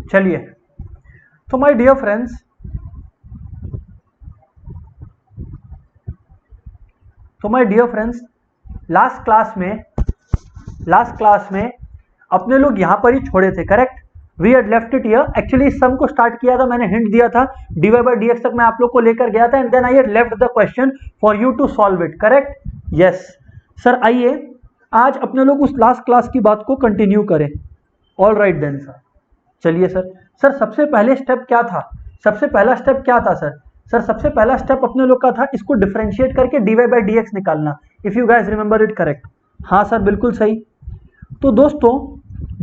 चलिए, तो my dear friends, last class में अपने लोग यहां पर ही छोड़े थे, correct. We had left it here. Actually इस सम को स्टार्ट किया था, मैंने हिंट दिया था, dy by dx तक मैं आप लोग को लेकर गया था, and then I had left the question for you to solve it, correct. Yes sir, आइए आज अपने लोग उस लास्ट क्लास की बात को कंटिन्यू करें। All right then sir. चलिए सर सबसे पहले स्टेप क्या था? सबसे पहला स्टेप क्या था सर? सबसे पहला स्टेप अपने लोग का था इसको डिफरेंशिएट करके dy by dx निकालना, if you guys remember it, correct. हाँ सर, बिल्कुल सही। तो दोस्तों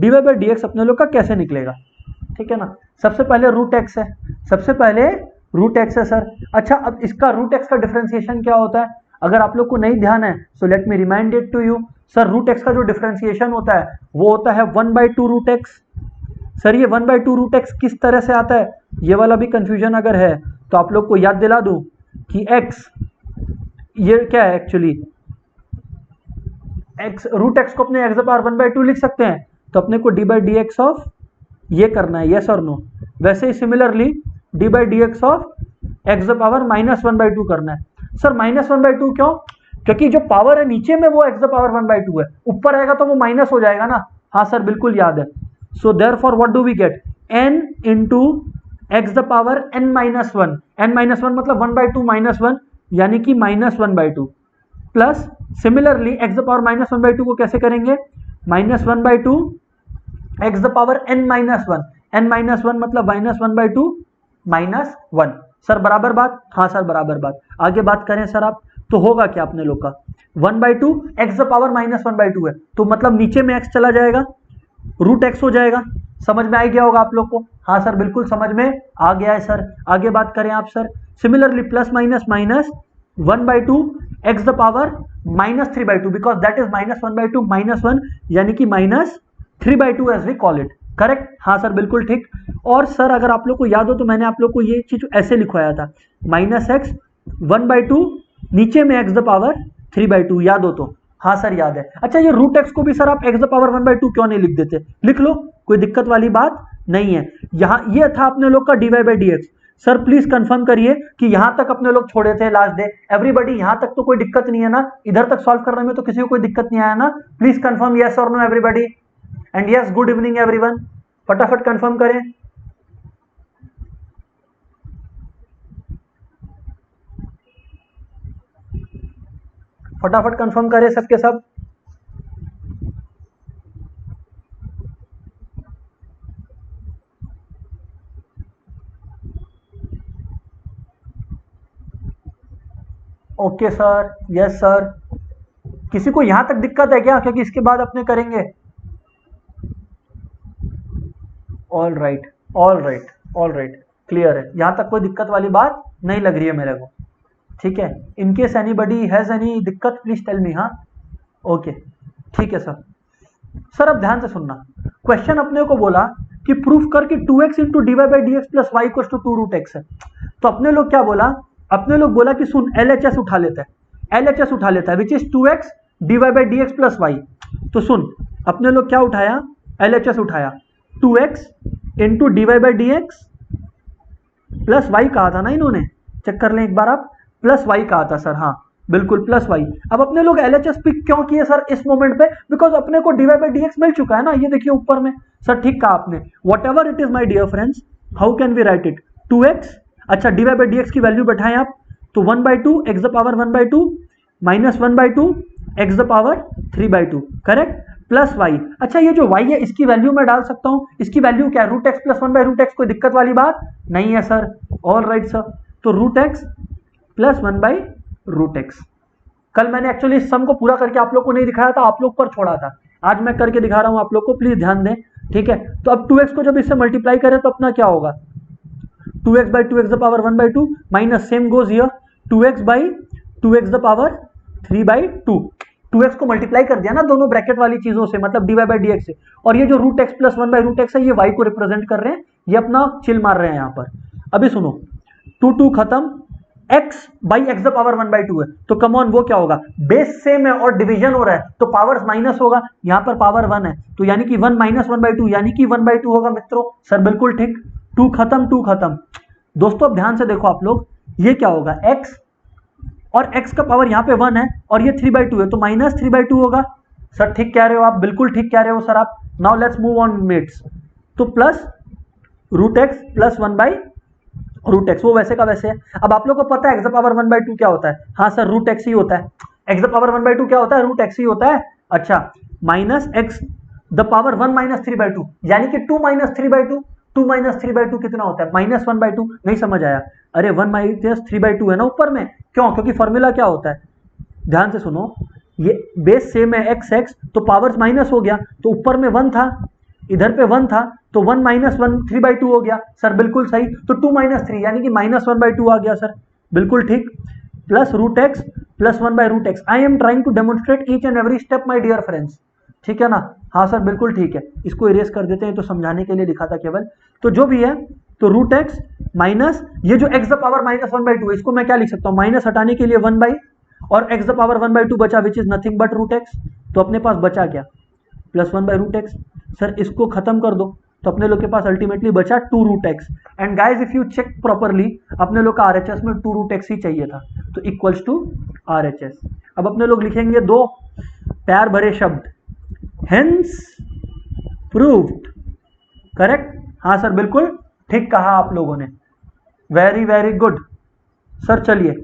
dy by dx अपने लोग का कैसे निकलेगा, ठीक है ना। सबसे पहले रूट एक्स है, सर। अच्छा, अब इसका रूट एक्स का डिफरेंशिएशन क्या होता है? अगर आप लोग को नहीं ध्यान है so let me remind it to you. Sir root x का जो डिफरेंशिएशन होता है वो होता है 1/2 रूट एक्स। सर ये 1/2 रूट एक्स किस तरह से आता है, ये वाला भी कंफ्यूजन अगर है तो आप लोग को याद दिला दूं कि x ये क्या है एक्चुअली, x रूट एक्स को अपने x पावर 1/2 लिख सकते हैं, तो अपने को d by dx ऑफ ये करना है, यस और नो। वैसे ही similarly d by dx of x power -1/2 करना है। सर -1/2 क्यों? क्योंकि जो पावर है नीचे में वो x पावर 1/2 है, ऊपर आएगा तो वो माइनस हो जाएगा ना। हाँ सर, बिल्कुल याद है। So therefore what do we get, n into x power n-1, n-1 मतलब 1/2 -1 यानी कि -1/2, प्लस सिमिलरली x पावर -1/2 को कैसे करेंगे, -1/2 x पावर n-1, n-1 मतलब -1/2 -1। सर बराबर बात? हाँ सर बराबर बात। आगे बात करें सर आप, तो होगा क्या अपने लोग का, 1/2 x पावर -1/2 है, तो मतलब नीचे में x चला जाएगा, रूट एक्स हो जाएगा। समझ में आ गया होगा आप लोग को? हाँ सर, बिल्कुल समझ में आ गया है सर। आगे बात करें आप sir, similarly plus minus minus 1/2 x the power -3/2, because that is -1/2 -1 यानी कि -3/2 as we call it, correct. हाँ सर, बिल्कुल ठीक। और सर अगर आप लोग को याद हो तो मैंने आप लोग को ये चीज ऐसे लिखवाया था, -x 1/2 नीचे में x द पावर 3/2, याद हो तो? हाँ सर याद है। अच्छा, ये रूट एक्स को भी सर आप x द पावर 1/2 क्यों नहीं लिख देते? लिख लो, कोई दिक्कत वाली बात नहीं है। यहां ये था अपने लोग का dy by dx। Sir please confirm करिए कि यहां तक अपने लोग छोड़े थे लास्ट डे, एवरीबॉडी यहां तक तो कोई दिक्कत नहीं है ना? इधर तक सॉल्व करने में तो किसी को कोई दिक्कत नहीं आया ना? प्लीज कंफर्म यस और no everybody, and yes good evening everyone. फटाफट कंफर्म करें। फटाफट कंफर्म करें सबके सब। Okay sir, yes sir. किसी को यहां तक दिक्कत है क्या? क्योंकि इसके बाद अपने करेंगे। All right, all right, all right, clear है, यहां तक कोई दिक्कत वाली बात नहीं लग रही है मेरे को, ठीक है। In case anybody has any दिक्कत प्लीज टेल मी। हाँ ओके, ठीक है सर। सर अब ध्यान से सुनना, क्वेश्चन अपने को बोला कि प्रूफ कर कि 2x into dy by dx plus y equals to 2 root x है। तो अपने लोग क्या बोला, अपने लोग बोला कि सुन LHS उठा लेता है, LHS उठा लेता है which is 2x dy by dx plus y। तो सुन अपने लोग क्या उठाया, LHS उठाया, 2x into dy by dx plus y कहा था ना इन्होंने, चेक कर लें एक बार आप, प्लस y कहा था सर, हाँ बिल्कुल प्लस y। अब अपने लोग LHS पिक क्यों किए सर इस मोमेंट पे? बिकॉज अपने को dy by dx मिल चुका है ना, ये देखिए ऊपर में। सर ठीक कहा आपने, whatever it is my dear friends, how can we write it, 2x, अच्छा dy by dx की वैल्यू बैठाएं आप, तो 1/2 x the power 1/2 -1/2 x the power 3/2, correct, plus y। अच्छा ये जो y है इसकी वैल्यू मैं डाल सकता हूं, इसकी वैल्यू क्या है, रूट एक्स प्लस 1/√x, कोई दिक्कत वाली बात नहीं है सर। ऑल राइट सर, तो रूट एक्स प्लस 1/√x। कल मैंने एक्चुअली इस सम को पूरा करके आप लोग को नहीं दिखाया था, आप लोग पर छोड़ा था, आज मैं करके दिखा रहा हूं आप लोग को, प्लीज ध्यान दें, ठीक है। तो अब 2x को जब इससे मल्टीप्लाई करें तो अपना क्या होगा, 2x by 2x the power 1/2 minus same goes here 2x by 2x the power 3/2। 2x को मल्टीप्लाई कर दिया ना दोनों ब्रैकेट वाली चीजों से, मतलब dy by dx से, और ये जो रूट एक्स प्लस 1/√x है ये y को रिप्रेजेंट कर रहे हैं, ये अपना चिल मार रहे हैं यहां पर। अभी सुनो, 2 2 खत्म, x by x the power 1/2 है, तो कम ऑन वो क्या होगा, बेस सेम है और डिवीजन हो रहा है तो पावर माइनस होगा, यहां पर पावर 1 है तो यानी कि 1 माइनस 1/2 यानी कि 1/2 होगा मित्रों। सर बिल्कुल ठीक, 2 खत्म 2 खत्म। दोस्तों अब ध्यान से देखो आप लोग, ये क्या होगा, x और x का पावर यहाँ पे 1 है और ये 3/2 है तो माइनस 3/2 होगा। सर ठीक कह रहे हो आप, बिल्कुल ठीक कह रहे हो सर आप। Now let's move on mates, तो plus root x plus 1/√x, वो वैसे का वैसे है। अब आप लोग को पता है x द पावर 1/2 क्या होता है, हाँ सर रूट एक्स ही होता है। x द पावर 1/2 क्या होता है, रूट एक्स ही होता है। अच्छा, minus x the power 1 minus 3/2 यानी कि 2 माइनस 3/2, 2 माइनस 3/2 कितना होता है, माइनस 1/2। नहीं समझ आया, अरे 1 माइनस 3/2 है ना ऊपर में, क्यों, क्योंकि फॉर्मूला क्या होता है, ध्यान से सुनो, ये बेस सेम है x तो पावर्स माइनस हो गया, तो ऊपर में 1 था, इधर पे 1 था तो 1 माइनस 1 3/2 हो गया। सर बिल्कुल सही, तो 2 माइनस 3 यानी कि माइनस 1/2 आ गया सर, बिल्कुल ठीक। Plus root x plus 1/√x। I am trying to demonstrate each and every step my dear friends, ठीक है ना। हाँ सर बिल्कुल ठीक है, इसको इरेज कर देते हैं, तो समझाने के लिए लिखा था केवल। तो जो भी है, तो रूट एक्स माइनस ये जो एक्स द पावर माइनस 1/2, इसको मैं क्या लिख सकता हूँ, माइनस हटाने के लिए 1 बाई और एक्स द पावर 1/2 बचा which is nothing but root x, तो अपने पास बचा क्या, प्लस 1/√x। सर इसको खत्म कर दो तो अपने लोग के पास अल्टीमेटली बचा 2√x। And guys if you check properly, अपने लोग का आरएचएस में 2√x ही चाहिए था, तो इक्वल्स टू आरएचएस। अब अपने लोग लिखेंगे 2 प्यार भरे शब्द, हेंस प्रूव्ड, करेक्ट। हाँ सर बिल्कुल ठीक कहा आप लोगों ने, वेरी वेरी गुड। सर चलिए,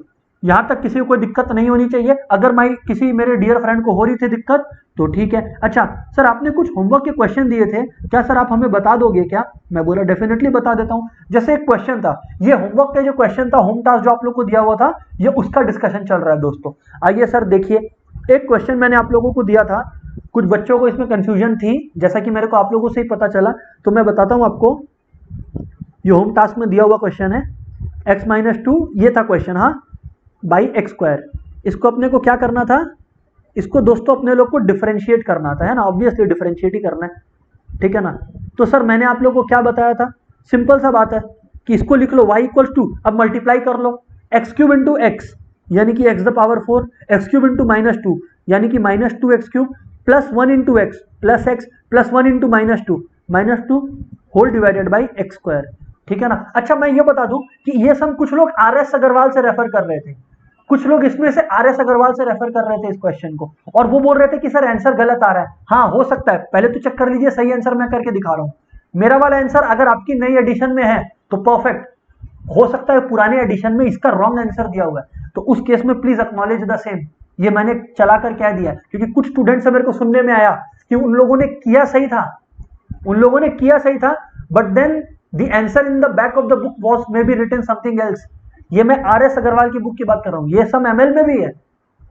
यहां तक किसी को कोई दिक्कत नहीं होनी चाहिए, अगर मैं किसी मेरे डियर फ्रेंड को हो रही थी दिक्कत तो ठीक है। अच्छा सर, आपने कुछ होमवर्क के क्वेश्चन दिए थे, क्या सर आप हमें बता दोगे क्या, मैं बोला डेफिनेटली बता देता हूं। जैसे एक क्वेश्चन था, ये होमवर्क का जो क्वेश्चन था, होम टास्क जो आप लोग को दिया हुआ था, ये उसका डिस्कशन चल रहा है दोस्तों। आइए सर देखिए, एक क्वेश्चन मैंने आप लोगों को दिया था, कुछ बच्चों को इसमें कंफ्यूजन थी, जैसा कि मेरे को आप लोगों से ही पता चला, तो मैं बताता हूं आपको। ये होम टास्क में दिया हुआ क्वेश्चन है, x-2 ये था क्वेश्चन, हाँ, बाई x²। इसको अपने को क्या करना था, इसको दोस्तों अपने लोग को डिफरेंशिएट करना था, है ना, ऑब्वियसली डिफरेंशिएट ही करना है, ठीक है ना। तो सर मैंने आप लोग को क्या बताया था, सिंपल सा बात है कि इसको लिख लो y=2, अब मल्टीप्लाई कर लो, x³ इंटू एक्स यानी कि x the power 4, x³ into -2 यानी कि -2x³ plus 1 into x plus x plus 1 into -2 whole divided by x², ठीक है ना। अच्छा मैं ये बता दूं कि ये सब कुछ लोग RS अग्रवाल से रेफर कर रहे थे, कुछ लोग इसमें से RS अग्रवाल से रेफर कर रहे थे इस क्वेश्चन को, और वो बोल रहे थे कि सर आंसर गलत आ रहा है। हाँ हो सकता है, पहले तो चेक कर लीजिए, सही आंसर मैं करके दिखा रहा हूं। मेरा वाला आंसर अगर आपकी नई एडिशन में है तो परफेक्ट, हो सकता है पुराने एडिशन में इसका रॉन्ग आंसर दिया हुआ है, तो उस केस में प्लीज एक्नॉलेज द सेम। ये मैंने चलाकर कह दिया क्योंकि कुछ स्टूडेंट से मेरे को सुनने में आया कि उन लोगों ने किया सही था, but then the answer in the back of the book was maybe written something else. ये मैं RS अग्रवाल की बुक की बात कर रहा हूं, ये सब ML में भी है,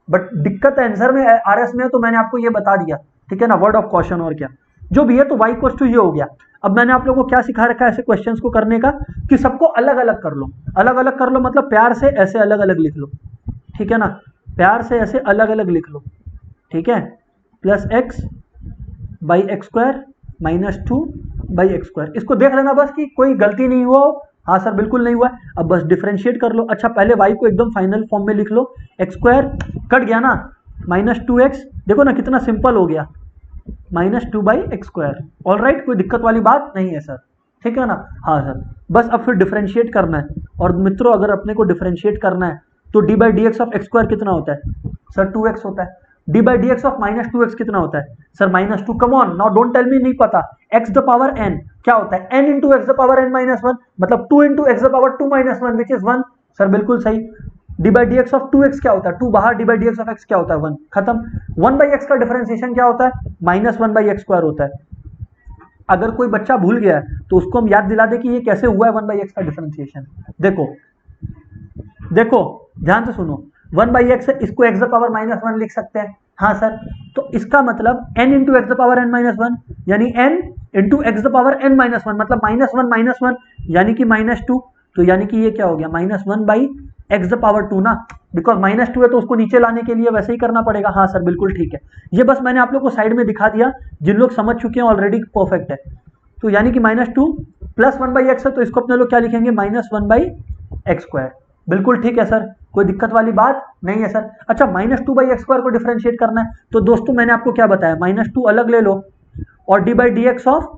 बट दिक्कत आंसर में RS में है, तो मैंने आपको ये बता दिया, ठीक है ना, वर्ड ऑफ कॉशन। और क्या जो भी है, तो y= ये हो गया। अब मैंने आप लोगों को क्या सिखा रखा है ऐसे क्वेश्चंस को करने का, कि सबको अलग अलग कर लो, मतलब प्यार से ऐसे अलग अलग लिख लो, ठीक है ना, प्यार से ऐसे अलग अलग लिख लो, ठीक है, plus x by x² -2 by x²। इसको देख लेना बस कि कोई गलती नहीं हुआ हो, हाँ सर बिल्कुल नहीं हुआ। अब बस डिफरेंशिएट कर लो। अच्छा पहले y को एकदम फाइनल फॉर्म में लिख लो, x² कट गया ना, -2x, देखो ना कितना सिंपल हो गया, -2 बाई x²। ऑल राइट, कोई दिक्कत वाली बात नहीं है सर, ठीक है ना। हाँ सर, बस अब फिर डिफरेंशिएट करना है, और मित्रों अगर अपने को डिफरेंशिएट करना है तो d/dx ऑफ x² कितना होता है सर, 2x होता है। d/dx ऑफ -2x कितना होता है sir, -2। Come on now, don't tell me नहीं पता। x द पावर n क्या होता है, n into x the power n -1, मतलब 2 into x the power 2 -1 which is 1। Sir बिल्कुल सही। d/dx ऑफ 2x क्या होता है, 2 बाहर, d/dx ऑफ x क्या होता है, 1, खत्म। 1/x का डिफरेंशिएशन क्या होता है, -1/x² होता है। अगर कोई बच्चा भूल गया है तो उसको हम याद दिला दे कि ये कैसे हुआ है 1/x का डिफरेंशिएशन। देखो ध्यान से सुनो, 1/x है, इसको x द पावर -1 लिख सकते हैं, हाँ सर। तो इसका मतलब n into x the power n -1 यानी n into x the power n -1, मतलब -1 यानी कि -2, तो यानी कि ये क्या हो गया, -1/x द पावर 2 ना, बिकॉज -2 है तो उसको नीचे लाने के लिए वैसे ही करना पड़ेगा। हाँ सर बिल्कुल ठीक है, ये बस मैंने आप लोग को साइड में दिखा दिया, जिन लोग समझ चुके हैं ऑलरेडी परफेक्ट है। तो यानी कि -2 प्लस 1/x है, तो इसको अपने लोग क्या लिखेंगे, -1/x², बिल्कुल ठीक है सर, कोई दिक्कत वाली बात नहीं है सर। अच्छा, -2/x² को डिफरेंशिएट करना है, तो दोस्तों मैंने आपको क्या बताया, -2 अलग ले लो और d/dx ऑफ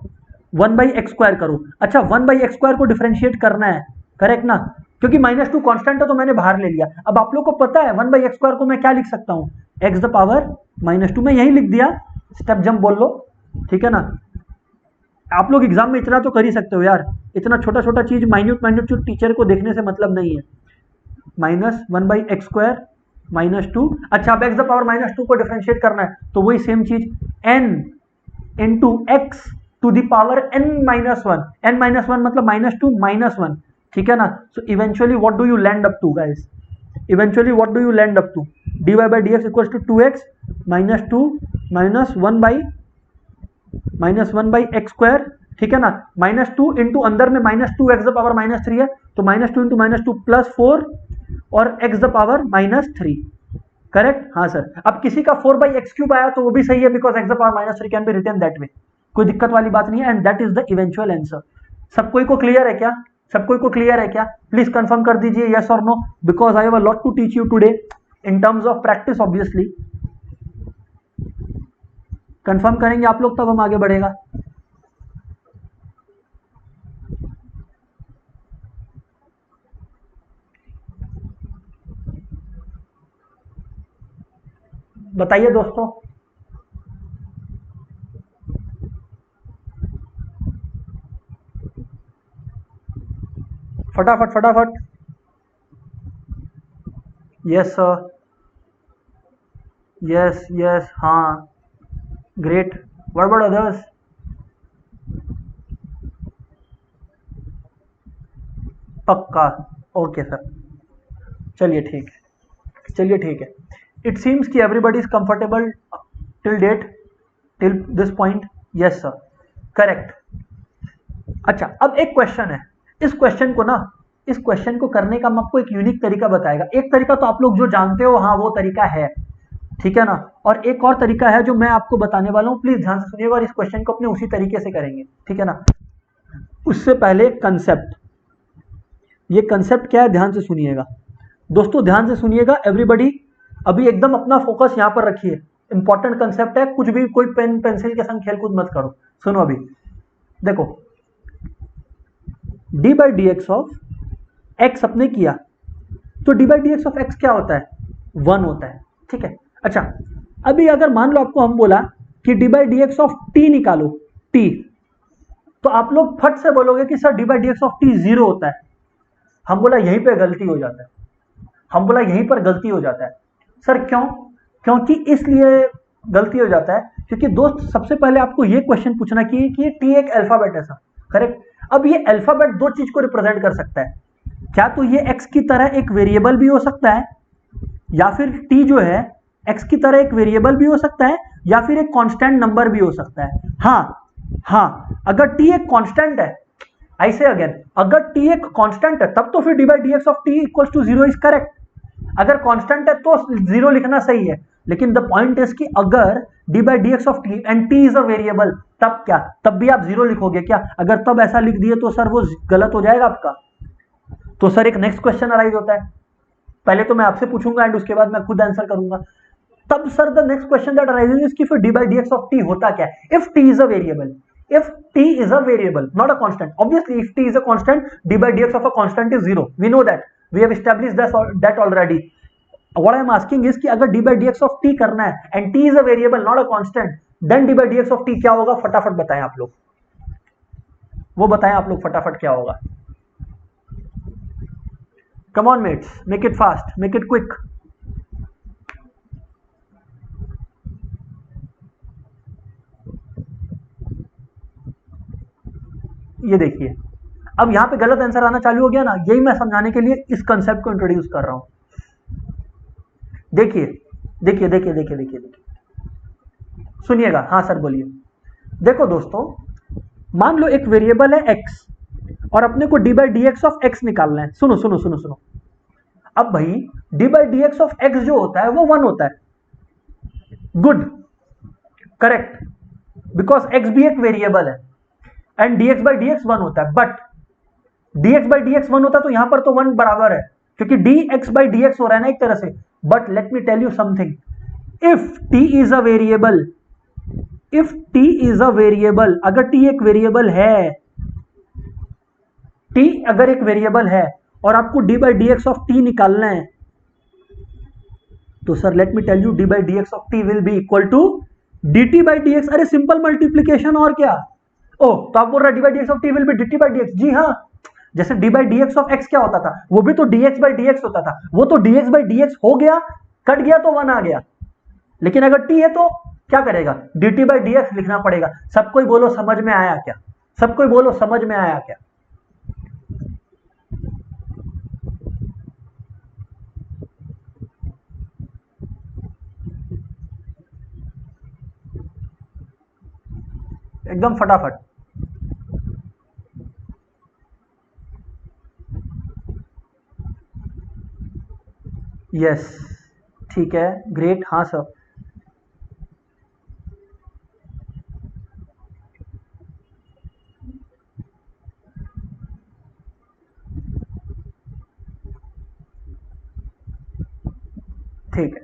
1/x² करो। अच्छा, 1/x² को डिफरेंशिएट करना है, करेक्ट ना, क्योंकि -2 कांस्टेंट है तो मैंने बाहर ले लिया। अब आप लोग को पता है 1/x² को मैं क्या लिख सकता हूं, x⁻², मैं यही लिख दिया, स्टेप जंप बोल लो, ठीक है ना। आप लोग एग्जाम में इतना तो कर ही सकते हो यार, इतना छोटा छोटा चीज माइन्यूट चीज टीचर को देखने से मतलब नहीं है। -1/x² -2, अच्छा अब x⁻² को डिफरेंशिएट करना है तो वही सेम चीज n into x to the power n-1, n-1 मतलब -2 -1, ठीक है ना। So eventually what do you land up to guys, eventually what do you land up to, dy/dx equals to 2x -2 -1/x², ठीक है ना। -2 इंटू अंदर में -2 x⁻³ है तो -2 इंटू -2 +4 और x⁻³ करेक्ट, हाँ सर। अब किसी का 4/x³ आया तो वो भी सही है, because x⁻³ can be written that way, कोई दिक्कत वाली बात नहीं है, and that is the eventual answer. सब कोई को क्लियर है क्या, सब कोई को क्लियर है क्या, प्लीज कंफर्म कर दीजिए यस और no, because I have a lot to teach you today in terms of practice. Obviously confirm करेंगे आप लोग तब हम आगे बढ़ेगा। बताइए दोस्तों, फटाफट फटाफट। यस सर, यस यस, हाँ ग्रेट, व्हाट अबाउट अदर्स? पक्का, ओके सर, चलिए ठीक है, चलिए ठीक है। इट सीम्स कि everybody is comfortable till date, till this point, yes sir, correct. अच्छा, अब एक क्वेश्चन है, इस क्वेश्चन को ना, इस क्वेश्चन को करने का मैं आपको एक यूनिक तरीका बताएगा। एक तरीका तो आप लोग जो जानते हो, हाँ वो तरीका है, ठीक है ना, और एक और तरीका है जो मैं आपको बताने वाला हूं, प्लीज ध्यान से सुनिएगा और इस क्वेश्चन को अपने उसी तरीके से करेंगे, ठीक है ना। उससे पहले कंसेप्ट, ये कंसेप्ट क्या है ध्यान से सुनिएगा दोस्तों, ध्यान से सुनिएगा एवरीबडी, अभी एकदम अपना फोकस यहां पर रखिए, इंपॉर्टेंट कंसेप्ट है, कुछ भी कोई पेन पेंसिल के संग खेलकूद मत करो। सुनो अभी, देखो d/dx ऑफ x अपने किया तो d/dx ऑफ x क्या होता है, 1 होता है, ठीक है। अच्छा, अभी अगर मान लो आपको हम बोला कि d/dx ऑफ t निकालो, t, तो आप लोग फट से बोलोगे कि सर d/dx ऑफ t 0 होता है। हम बोला यहीं पे गलती हो जाता है, हम बोला यहीं पर गलती हो जाता है। सर क्यों? क्योंकि इसलिए गलती हो जाता है क्योंकि दोस्त सबसे पहले आपको ये क्वेश्चन पूछना कि ये टी एक अल्फाबेट है, करेक्ट। अब ये अल्फाबेट दो चीज को रिप्रेजेंट कर सकता है, क्या तो ये x की तरह एक वेरिएबल भी हो सकता है, या फिर t जो है x की तरह एक वेरिएबल भी हो सकता है, या फिर एक कांस्टेंट नंबर भी हो सकता है। हाँ, अगर t एक कांस्टेंट है, ऐसे अगेन अगर t एक कांस्टेंट है तब तो फिर d/dx of t equals to 0 is correct. अगर कांस्टेंट है तो 0 लिखना सही है, लेकिन द पॉइंट इज कि अगर d/dx of t and t is a variable, तब क्या, तब भी आप 0 लिखोगे क्या? अगर तब ऐसा लिख दिए तो सर वो गलत हो जाएगा आपका। तो सर एक नेक्स्ट क्वेश्चन अराइज होता है, पहले तो मैं आपसे पूछूंगा एंड उसके बाद मैं खुद आंसर करूंगा। तब sir the next question that arises is कि फिर d/dx ऑफ t होता क्या है if t is a variable, if t is a variable not a constant, obviously if t is a constant d/dx of a constant is 0, we know that, we have established that already. what I am asking is कि अगर d/dx of t करना है and t is a variable not a constant, then d/dx of t क्या होगा, फटाफट बताएं आप लोग, वो बताएं आप लोग फटाफट क्या होगा। come on mates, make it fast, make it quick. ये देखिए, अब यहां पे गलत आंसर आना चालू हो गया ना, यही मैं समझाने के लिए इस कंसेप्ट को इंट्रोड्यूस कर रहा हूं। देखिए देखिए देखिए देखिए देखिए देखिए, सुनिएगा, हाँ सर बोलिए। देखो दोस्तों, मान लो एक वेरिएबल है x और अपने को d/dx ऑफ x निकालना है। सुनो सुनो सुनो सुनो, अब भाई d/dx ऑफ x जो होता है वो 1 होता है, गुड, करेक्ट, बिकॉज x भी एक वेरिएबल है एंड dx/dx 1 होता है, बट dx/dx 1 होता है तो यहां पर तो 1 बराबर है, क्योंकि dx by dx हो रहा है ना एक तरह से। But let me tell you something, if t is a variable, if t is a variable, अगर t एक वेरिएबल है, t अगर एक वेरिएबल है और आपको d by dx of t निकालना है, तो sir let me tell you d by dx of t will be equal to dt by dx। अरे सिंपल मल्टीप्लीकेशन, और क्या। ओ तो आप बोल रहे dy by dx of t will B dt by dx। जी हाँ, जैसे dy by dx of x क्या होता था, वो भी तो dx by dx होता था, वो तो dx by dx हो गया, कट गया तो 1 आ गया। लेकिन अगर t है तो क्या करेगा, dt by dx लिखना पड़ेगा। सबको ही बोलो समझ में आया क्या, सबको ही बोलो समझ में आया क्या। एकदम फटाफट। यस, ठीक है, ग्रेट। हाँ सर, ठीक है,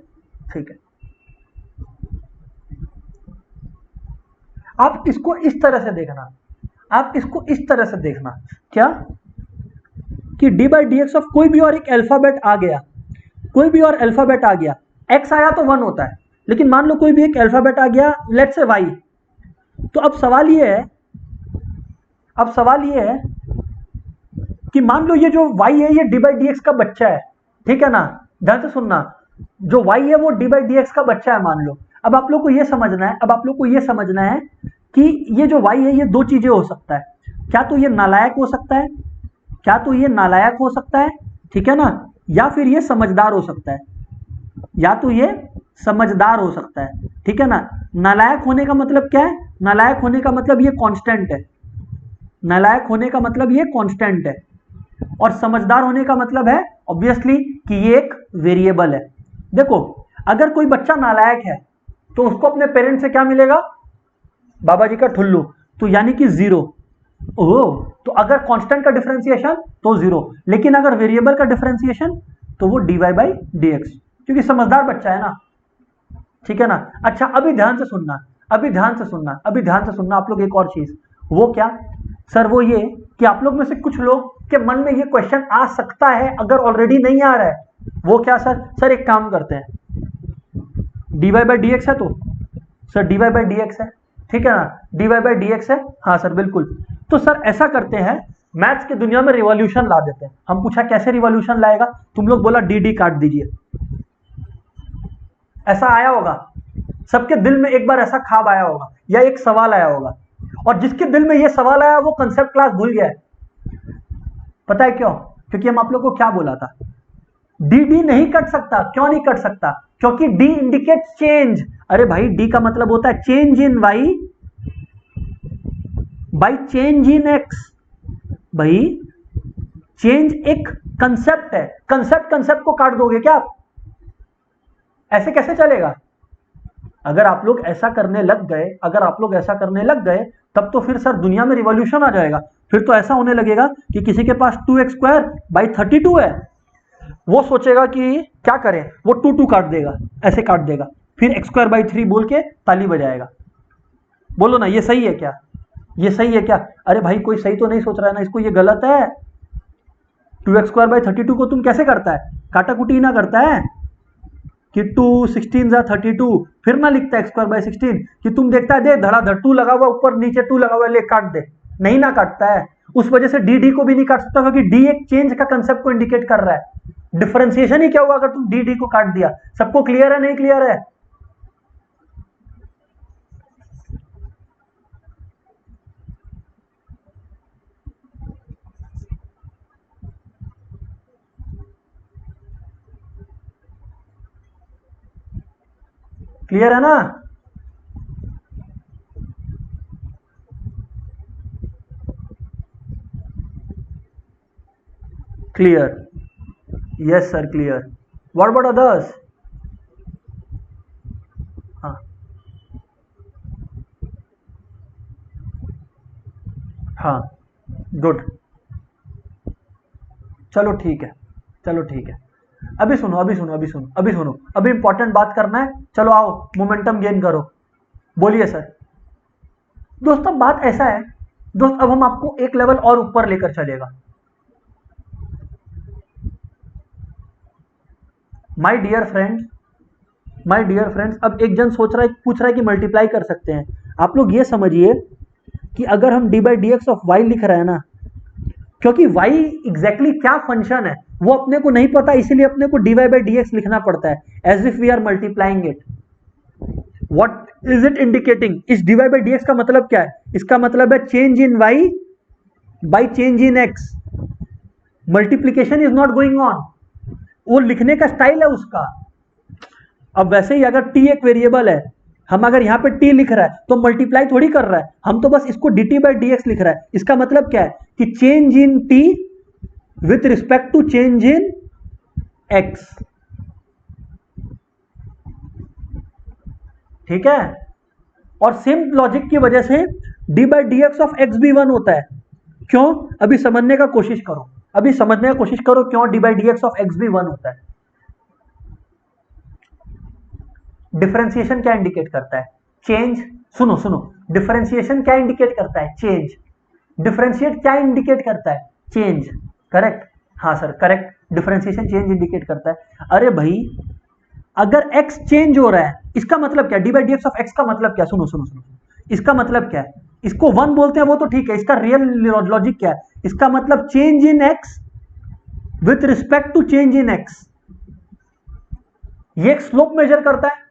ठीक है। आप इसको इस तरह से देखना, आप इसको इस तरह से देखना, क्या कि d by d x of कोई भी और एक अल्फाबेट आ गया, कोई भी और अल्फाबेट आ गया, एक्स आया तो 1 होता है, लेकिन मान लो कोई भी एक अल्फाबेट आ गया, लेट्स से वाई। तो अब सवाल ये है, अब सवाल ये है कि मान लो ये जो y है ये डी बाई डी एक्स का बच्चा है, ठीक है ना। ध्यान से सुनना, जो y है वो डी बाई डी एक्स का बच्चा है मान लो। अब आप लोग को ये समझना है, अब आप लोग को ये समझना है कि ये जो y है ये दो चीजें हो सकता है, क्या तो ये नालायक हो सकता है, क्या तो ये नालायक हो सकता है, ठीक है ना, या फिर ये समझदार हो सकता है, या तो ये समझदार हो सकता है, ठीक है ना। नालायक होने का मतलब क्या है, नालायक होने का मतलब ये कांस्टेंट है, नालायक होने का मतलब ये कांस्टेंट है, और समझदार होने का मतलब है ऑब्वियसली कि ये एक वेरिएबल है। देखो, अगर कोई बच्चा नालायक है तो उसको अपने पेरेंट्स से क्या मिलेगा, बाबा जी का ठुल्लू, तो यानी कि 0। ओह, तो अगर कांस्टेंट का डिफरेंशिएशन तो 0, लेकिन अगर वेरिएबल का डिफरेंशिएशन तो वो dy बाई डी एक्स, क्योंकि समझदार बच्चा है ना, ठीक है ना। अच्छा, अभी ध्यान से सुनना, अभी ध्यान से सुनना, अभी ध्यान से सुनना आप लोग एक और चीज। वो क्या सर, वो ये कि आप लोग में से कुछ लोग के मन में ये क्वेश्चन आ सकता है अगर ऑलरेडी नहीं आ रहा है। वो क्या सर, सर एक काम करते हैं, dy बाई डी एक्स है तो sir dy by d x है, ठीक है ना, dy बाई डी एक्स है, हाँ सर बिल्कुल। तो सर ऐसा करते हैं, मैथ्स की दुनिया में रिवॉल्यूशन ला देते हैं। हम पूछा कैसे रिवॉल्यूशन लाएगा, तुम लोग बोला डी काट दीजिए। ऐसा आया होगा सबके दिल में, एक बार ऐसा ख्वाब आया होगा या एक सवाल आया होगा, और जिसके दिल में ये सवाल आया वो कंसेप्ट क्लास भूल गया है। पता है क्यों, क्योंकि हम आप लोग को क्या बोला था, डी नहीं कट सकता। क्यों नहीं कट सकता, क्योंकि डी इंडिकेट चेंज। अरे भाई, डी का मतलब होता है change in y by change in x. भाई चेंज एक कंसेप्ट है, कंसेप्ट को काट दोगे क्या आप, ऐसे कैसे चलेगा। अगर आप लोग ऐसा करने लग गए, अगर आप लोग ऐसा करने लग गए, तब तो फिर सर दुनिया में रिवॉल्यूशन आ जाएगा। फिर तो ऐसा होने लगेगा कि किसी के पास 2x स्क्वायर बाई 32 है, वो सोचेगा कि क्या करें, वो 2 काट देगा, ऐसे काट देगा, फिर x स्क्वायर बाई 3 बोल के ताली बजाएगा। बोलो ना, ये सही है क्या, ये सही है क्या। अरे भाई, कोई सही तो नहीं सोच रहा है ना इसको, ये गलत है। 2x स्क्वायर बाई 32 को तुम कैसे करता है, काटा कुटी ना करता है कि 2 16 जा 32, फिर ना लिखता है x स्क्वायर बाई 16 कि तुम देखता है दे धड़ाधड़ 2 लगा हुआ ऊपर नीचे 2 लगा हुआ ले काट दे, नहीं ना काटता है। उस वजह से डी को भी नहीं काट सकता, क्योंकि डी एक चेंज का कंसेप्ट को इंडिकेट कर रहा है। डिफरेंशिएशन ही क्या हुआ अगर तुम डी को काट दिया। सबको क्लियर है नहीं क्लियर है। क्लियर है ना। Clear, yes sir clear. What about others. हाँ हाँ, गुड, चलो ठीक है। चलो ठीक है, अभी सुनो अभी सुनो अभी सुनो अभी सुनो, अभी इंपॉर्टेंट बात करना है, चलो आओ मोमेंटम गेन करो। बोलिए सर। दोस्त अब बात ऐसा है दोस्त, अब हम आपको एक लेवल और ऊपर लेकर चलेगा। My dear friends, my dear friends, अब एक जन सोच रहा है, पूछ रहा है कि मल्टीप्लाई कर सकते हैं। आप लोग ये समझिए कि अगर हम d by d x of y लिख रहे हैं ना, क्योंकि y एग्जैक्टली क्या फंक्शन है वो अपने को नहीं पता, इसीलिए अपने को dy बाई डी एक्स लिखना पड़ता है as if we are multiplying it. What is it indicating? इस dy बाई डी एक्स का मतलब क्या है? इसका मतलब है change in y by change in x। Multiplication is not going on, वो लिखने का स्टाइल है उसका। अब वैसे ही अगर t एक वेरिएबल है, हम अगर यहाँ पे t लिख रहा है तो मल्टीप्लाई थोड़ी कर रहा है, हम तो बस इसको dt बाई डी एक्स लिख रहा है। इसका मतलब क्या है कि change in t with respect to change in x। ठीक है, और सेम लॉजिक की वजह से d by d x of x भी 1 होता है। क्यों? अभी समझने का कोशिश करो, अभी समझने का कोशिश करो क्यों D by d x of x भी 1 होता है। डिफरेंशिएशन क्या इंडिकेट करता है? चेंज। सुनो सुनो, डिफरेंशिएशन क्या इंडिकेट करता है? चेंज। डिफरेंशिएट क्या इंडिकेट करता है? चेंज। करेक्ट, हाँ sir correct, differentiation change indicate करता है। अरे भाई अगर x चेंज हो रहा है, इसका मतलब क्या? D by d x of x का मतलब क्या? सुनो सुनो सुनो, इसका मतलब क्या है? इसको 1 बोलते हैं वो तो ठीक है, इसका रियल लॉजिक क्या है? इसका मतलब change in x with respect to change in x। ये एक स्लोप मेजर करता है,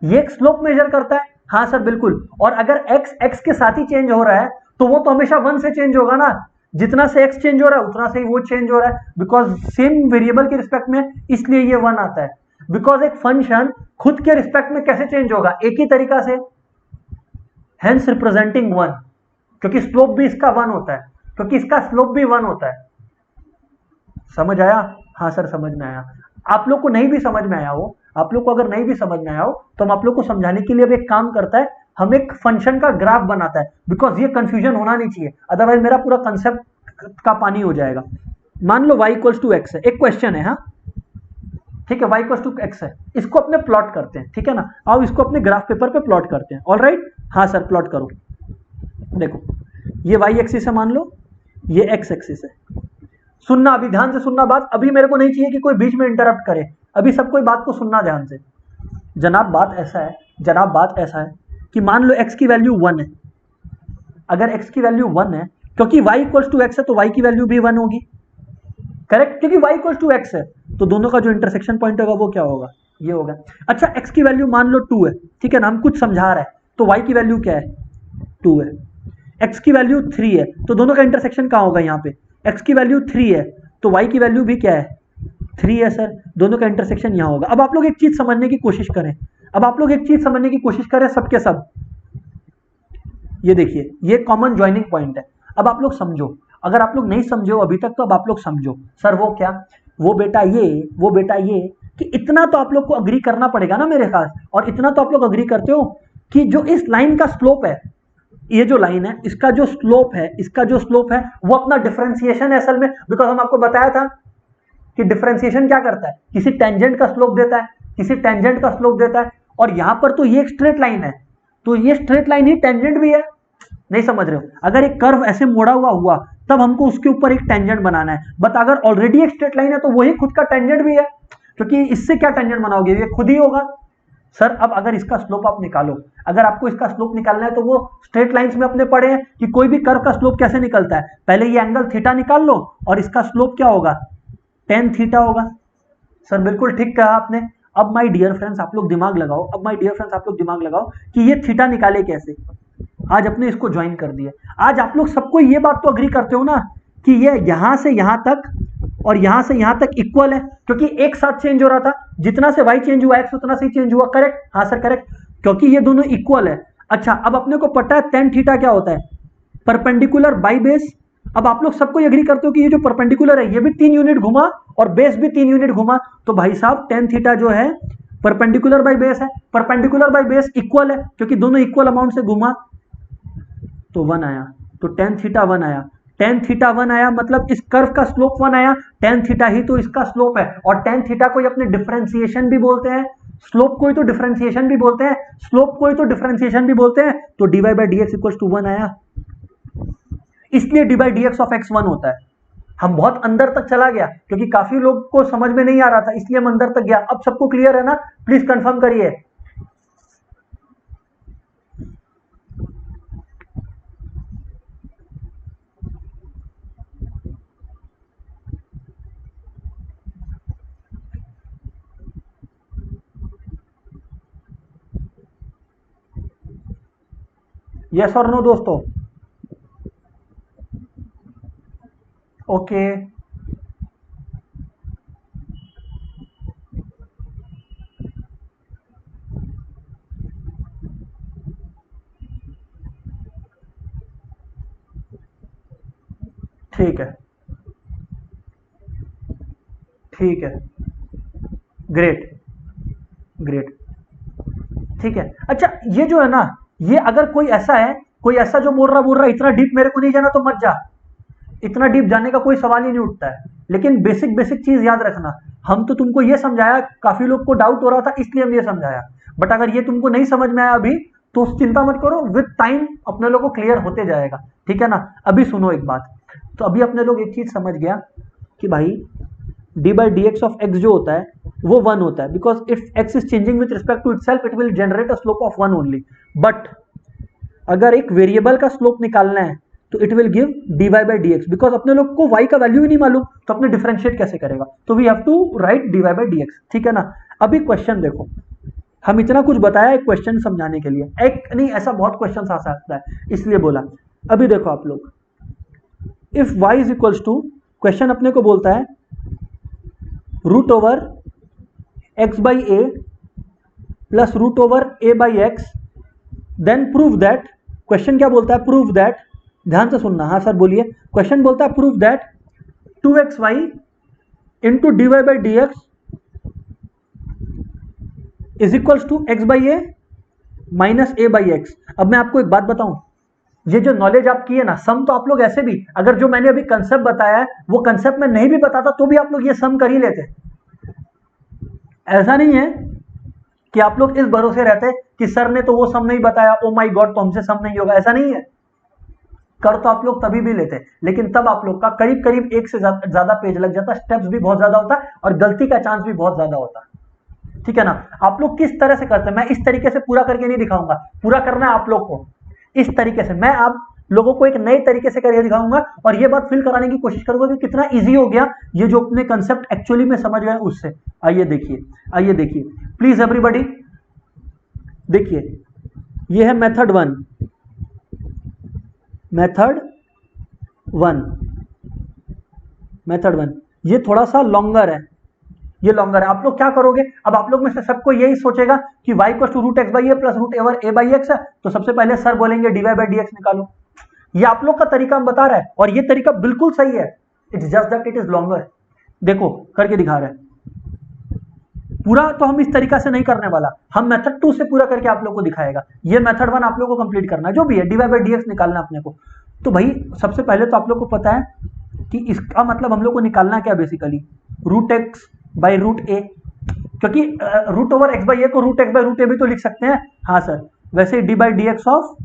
ये एक स्लोप मेजर करता है। हाँ सर बिल्कुल, और अगर x x के साथ ही चेंज हो रहा है तो वो तो हमेशा 1 से चेंज होगा ना, जितना से x चेंज हो रहा है उतना से ही वो चेंज हो रहा है, बिकॉज सेम वेरिएबल के रिस्पेक्ट में, इसलिए ये 1 आता है। बिकॉज एक फंक्शन खुद के रिस्पेक्ट में कैसे चेंज होगा? एक ही तरीका से, हेंस रिप्रेजेंटिंग 1, क्योंकि स्लोप भी इसका 1 होता है, क्योंकि इसका स्लोप भी 1 होता है। समझ आया? हाँ सर समझ में आया। आप लोग को नहीं भी समझ में आया हो, आप लोग को अगर नहीं भी समझ में आया हो तो हम आप लोग को समझाने के लिए अब एक काम करता है, हम एक फंक्शन का ग्राफ बनाता है, बिकॉज ये कंफ्यूजन होना नहीं चाहिए, अदरवाइज मेरा पूरा कंसेप्ट का पानी हो जाएगा। मान लो y इक्वल्स टू एक्स है, एक क्वेश्चन है, हाँ ठीक है, y इक्वल्स टू एक्स है, इसको अपने प्लॉट करते हैं, ठीक है ना? आओ इसको अपने ग्राफ पेपर पे प्लॉट करते हैं। ऑल राइट, हाँ सर प्लॉट करो। देखो ये y एक्सिस है, मान लो ये x एक्सिस है। सुनना, अभी ध्यान से सुनना बात, अभी मेरे को नहीं चाहिए कि कोई बीच में इंटरप्ट करे, अभी सब कोई बात को सुनना ध्यान से। जनाब बात ऐसा है, जनाब बात ऐसा है कि मान लो x की वैल्यू 1 है, अगर x की वैल्यू 1 है, क्योंकि y इक्वल्स टू एक्स है तो y की वैल्यू भी 1 होगी। करेक्ट, क्योंकि y इक्वल्स टू एक्स है तो दोनों का जो इंटरसेक्शन पॉइंट होगा वो क्या होगा? ये होगा। अच्छा x की वैल्यू मान लो 2 है, ठीक है ना, हम कुछ समझा रहे हैं, तो y की वैल्यू क्या है? 2 है। x की वैल्यू 3 है, तो दोनों का इंटरसेक्शन कहाँ होगा? यहाँ पे। x की वैल्यू 3 है तो y की वैल्यू भी क्या है? 3 है सर, दोनों का इंटरसेक्शन यहाँ होगा। अब आप लोग एक चीज समझने की कोशिश करें, अब आप लोग एक चीज समझने की कोशिश करें सबके सब। ये देखिए ये कॉमन ज्वाइनिंग पॉइंट है। अब आप लोग समझो, अगर आप लोग नहीं समझे हो अभी तक तो अब आप लोग समझो। सर वो क्या? वो बेटा ये, वो बेटा ये, कि इतना तो आप लोग को अग्री करना पड़ेगा ना मेरे साथ, और इतना तो आप लोग अग्री करते हो कि जो इस लाइन का स्लोप है, ये जो लाइन है इसका जो स्लोप है, इसका जो स्लोप है वो अपना डिफरेंशिएशन है असल में। बिकॉज हम आपको बताया था कि डिफरेंशिएशन क्या करता है? किसी टेंजेंट का स्लोप देता है, किसी टेंजेंट का स्लोप देता है, और यहां पर तो ये एक स्ट्रेट लाइन है, तो ये स्ट्रेट लाइन ही टेंजेंट भी है। नहीं समझ रहे हो? अगर एक कर्व ऐसे मोड़ा हुआ तब हमको उसके ऊपर एक टेंजेंट बनाना है, बट अगर ऑलरेडी एक स्ट्रेट लाइन है तो वही खुद का टेंजेंट भी है, क्योंकि इससे क्या टेंजेंट बनाओगे? ये खुद ही होगा। सर अब अगर इसका स्लोप आप निकालो, अगर आपको इसका स्लोप निकालना है तो वो स्ट्रेट लाइंस में अपने पढ़े हैं कि कोई भी कर्व का स्लोप कैसे निकलता है। पहले ये एंगल थीटा निकाल लो और इसका स्लोप क्या होगा? tan थीटा होगा। सर बिल्कुल ठीक कहा आपने। अब माय डियर फ्रेंड्स आप लोग दिमाग लगाओ, अब माय डियर फ्रेंड्स आप लोग दिमाग लगाओ कि ये थीटा निकाले कैसे। आज अपने इसको ज्वाइन कर दिया। आज आप लोग सबको ये बात तो अग्री करते हो ना कि ये यहां से यहां तक और यहां से यहां तक इक्वल है, क्योंकि एक साथ चेंज हो रहा था, जितना से y चेंज हुआ x उतना से ही चेंज हुआ। करेक्ट, हाँ सर करेक्ट, क्योंकि ये दोनों इक्वल है। अच्छा अब अपने को पता है tan थीटा क्या होता है? Perpendicular by base. अब आप लोग सबको एग्री करते हो कि ये जो परपेंडिकुलर है ये भी 3 यूनिट घुमा और बेस भी 3 यूनिट घुमा, तो भाई साहब tan थीटा जो है परपेंडिकुलर बाई बेस है। परपेंडिकुलर बाई बेस इक्वल है, क्योंकि दोनों इक्वल अमाउंट से घुमा तो 1 आया, तो tan थीटा 1 आया। टेन थीटा 1 आया, मतलब इस कर्व का स्लोप 1 आया, टेन थीटा ही तो इसका स्लोप है, और टेन थीटा को ही अपने डिफरेंशिएशन भी बोलते हैं, स्लोप को ही तो डिफरेंशिएशन भी बोलते हैं, स्लोप को ही तो डिफरेंशिएशन भी बोलते हैं। तो dy by d x equal to 1 आया, इसलिए dy by d x of x 1 होता है। हम बहुत अंदर तक चला गया क्योंकि काफी लोग को समझ में नहीं आ रहा था, इसलिए हम अंदर तक गया। अब सबको क्लियर है ना? प्लीज कंफर्म करिए। यस और नो दोस्तों? ओके, ठीक है, ठीक है, ग्रेट, ग्रेट, ठीक है। अच्छा, ये जो है ना, ये अगर कोई ऐसा है, कोई ऐसा जो बोल रहा इतना डीप मेरे को नहीं जाना, तो मत जा, इतना डीप जाने का कोई सवाल ही नहीं उठता है। लेकिन बेसिक बेसिक चीज याद रखना, हम तो तुमको ये समझाया, काफी लोग को डाउट हो रहा था इसलिए हम ये समझाया, बट अगर ये तुमको नहीं समझ में आया अभी तो चिंता मत करो, विद टाइम अपने लोग को क्लियर होते जाएगा, ठीक है ना। अभी सुनो एक बात, तो अभी अपने लोग एक चीज समझ गया कि भाई d by d x of x जो होता है वो 1 होता है, because if x is changing with respect to itself it will generate a slope of 1 only. But अगर एक वेरिएबल का स्लोप निकालना है तो it will give dy by d x, because अपने लोग को y का वैल्यू ही नहीं मालूम, तो अपने डिफरेंशिएट कैसे करेगा? तो we have to write dy by d x, ठीक है ना। अभी क्वेश्चन देखो, हम इतना कुछ बताया एक क्वेश्चन समझाने के लिए, एक नहीं ऐसा बहुत क्वेश्चन आ सकता है इसलिए बोला। अभी देखो आप लोग, if y is equals to, question अपने को बोलता है root over x by a plus root over a by x, then prove that, question क्या बोलता है? प्रूव दैट, ध्यान से सुनना, हाँ सर बोलिए। क्वेश्चन बोलता है prove that 2xy into dy by d x is equals to x by a minus a by x. अब मैं आपको एक बात बताऊं, ये जो नॉलेज आपकी है ना, सम तो आप लोग ऐसे भी, अगर जो मैंने अभी कंसेप्ट बताया है वो कंसेप्ट में नहीं भी बताता तो भी आप लोग ये सम कर ही लेते। ऐसा नहीं है कि आप लोग इस भरोसे रहते कि सर ने तो वो सम नहीं बताया, ओ माय गॉड तो हमसे सम नहीं होगा, ऐसा नहीं है। कर तो आप लोग तभी भी लेते, लेकिन तब आप लोग का करीब करीब एक से ज्यादा पेज लग जाता, स्टेप्स भी बहुत ज्यादा होता और गलती का चांस भी बहुत ज्यादा होता, ठीक है ना। आप लोग किस तरह से करते हैं, मैं इस तरीके से पूरा करके नहीं दिखाऊंगा, पूरा करना है आप लोग को इस तरीके से। मैं आप लोगों को एक नए तरीके से करके दिखाऊंगा और ये बात फील कराने की कोशिश करूंगा कि कितना इजी हो गया ये जो अपने कंसेप्ट एक्चुअली में समझ गए उससे। आइए देखिए, आइए देखिए प्लीज एवरीबॉडी, देखिए ये है मेथड 1, मेथड 1, मेथड 1, ये थोड़ा सा लॉन्गर है, ये लॉन्गर है। आप लोग क्या करोगे, अब आप लोग में से सबको यही सोचेगा कि y equal to root x by a plus root over a by x है, तो सबसे पहले सर बोलेंगे dy बाई डी एक्स निकालो। ये आप लोग का तरीका हम बता रहा है और ये तरीका बिल्कुल सही है, it's just that it is longer. देखो करके दिखा रहे हैं, पूरा तो हम इस तरीका से नहीं करने वाला, हम मेथड 2 से पूरा करके आप लोग को दिखाएगा। ये मेथड 1 आप लोग को कंप्लीट करना है, जो भी है dy बाई डी एक्स निकालना अपने को। तो भाई सबसे पहले तो आप लोग को पता है कि इसका मतलब हम लोग को निकालना क्या, basically root x by root a, क्योंकि root over x by a को root x by root a भी तो लिख सकते हैं। हाँ सर, वैसे d by d x of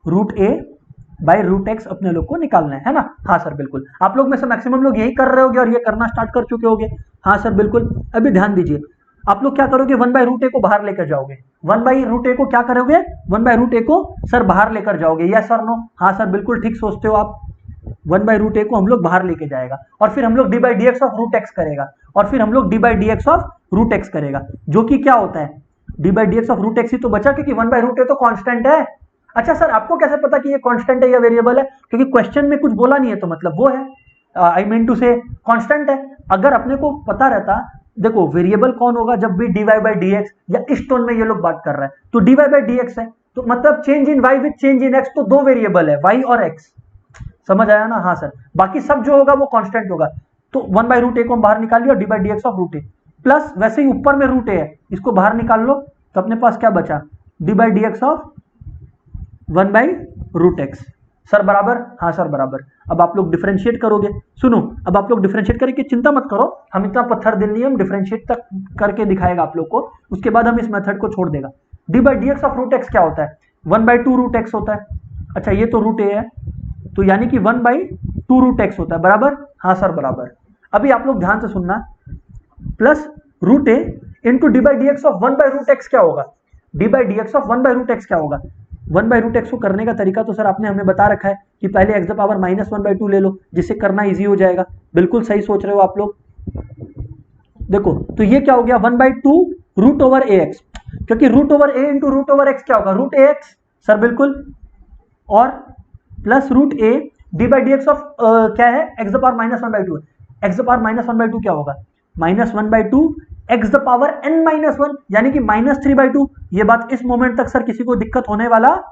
root a by root x अपने लोग को निकालना है ना। हाँ सर बिल्कुल, आप लोग में से मैक्सिमम लोग यही कर रहे होगे और ये करना स्टार्ट कर चुके होगे। हाँ सर बिल्कुल, अभी ध्यान दीजिए, आप लोग क्या करोगे, 1 बाई रूट ए को बाहर लेकर जाओगे, 1 बाई रूट ए को क्या करोगे, 1 बाई रूट ए को सर बाहर लेकर जाओगे, यस और नो? हाँ सर बिल्कुल ठीक सोचते हो आप, 1 बाई रूट ए को हम लोग बाहर लेके जाएगा और फिर हम लोग d by d x of root x करेगा और फिर हम लोग d by d x of root x करेगा, जो कि क्या होता है, d by d x of root x ही तो बचा, क्योंकि 1 बाई रूट ए तो कांस्टेंट है। अच्छा सर आपको कैसे पता कि ये कांस्टेंट है या वेरिएबल है? क्योंकि क्वेश्चन में कुछ बोला नहीं है तो मतलब वो है, आई मीन टू से कांस्टेंट है। अगर अपने को पता रहता, देखो वेरिएबल कौन होगा जब भी d y by d x, या इस टोन में ये लोग बात कर रहे हैं तो d y by d x है, तो मतलब change in y with change in x, तो दो वेरिएबल है वाई और एक्स, समझ आया ना? हाँ सर, बाकी सब जो होगा वो कांस्टेंट होगा। तो 1 बाई रूट ए को हम बाहर निकाल लिया, d by d x of root a, plus वैसे ही ऊपर में रूट ए है, इसको बाहर निकाल लो तो अपने पास क्या बचा, d by d x of 1 by root x. Sir बराबर, हाँ सर बराबर। अब आप लोग डिफरेंशिएट करोगे, सुनो अब आप लोग डिफरेंशिएट करेंगे, चिंता मत करो, हम इतना पत्थर दिल नहीं, हम डिफरेंशिएट तक करके दिखाएगा आप लोग को, उसके बाद हम इस मेथड को छोड़ देगा। D by d x of root x क्या होता है? 1/2 रूट एक्स होता है। अच्छा ये तो रूट ए है, तो यानी कि 1/2 रूट एक्स होता है, बराबर, हाँ सर बराबर। अभी आप लोग ध्यान से सुनना, plus root a into d by d x of 1/रूट एक्स क्या होगा? D by d x of 1/रूट एक्स क्या होगा? 1/रूट एक्स को करने का तरीका तो सर आपने हमें बता रखा है कि पहले एक्स द पावर -1/2 ले लो, जिससे करना इजी हो जाएगा। बिल्कुल सही सोच रहे हो आप लोग। देखो तो ये क्या हो गया, 1/2 रूट ओवर ए एक्स, क्योंकि root over a into root over x क्या होगा? रूट ए एक्स, सर बिल्कुल, और plus root a d by d x of क्या है? X the power -1/2। X the power -1/2 क्या होगा? -1/2 एक्स द पावर n-1, यानी कि -3/2। ये बात इस मोमेंट तक सर किसी को दिक्कत होने वाला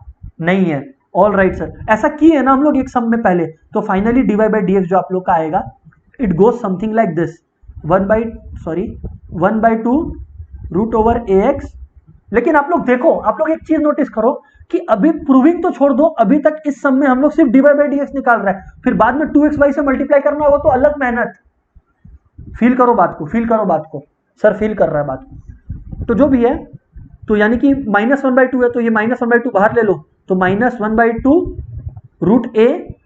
नहीं है। ऑल राइट सर, ऐसा किए ना हम लोग एक सम में पहले, तो finally d y by d x जो आप लोग का आएगा, it goes something like this, 1/2 root over a x. लेकिन आप लोग देखो, आप लोग एक चीज नोटिस करो कि अभी प्रूविंग तो छोड़ दो, अभी तक इस सम में हम लोग सिर्फ d y by d x निकाल रहा है, फिर बाद में 2xy से मल्टीप्लाई करना होगा तो अलग मेहनत। फील करो बात को, फील करो बात को, सर फील कर रहा है बात को। तो जो भी है, तो यानी कि -1/2 है, तो ये -1/2 बाहर ले लो, तो -1/2 रूट ए,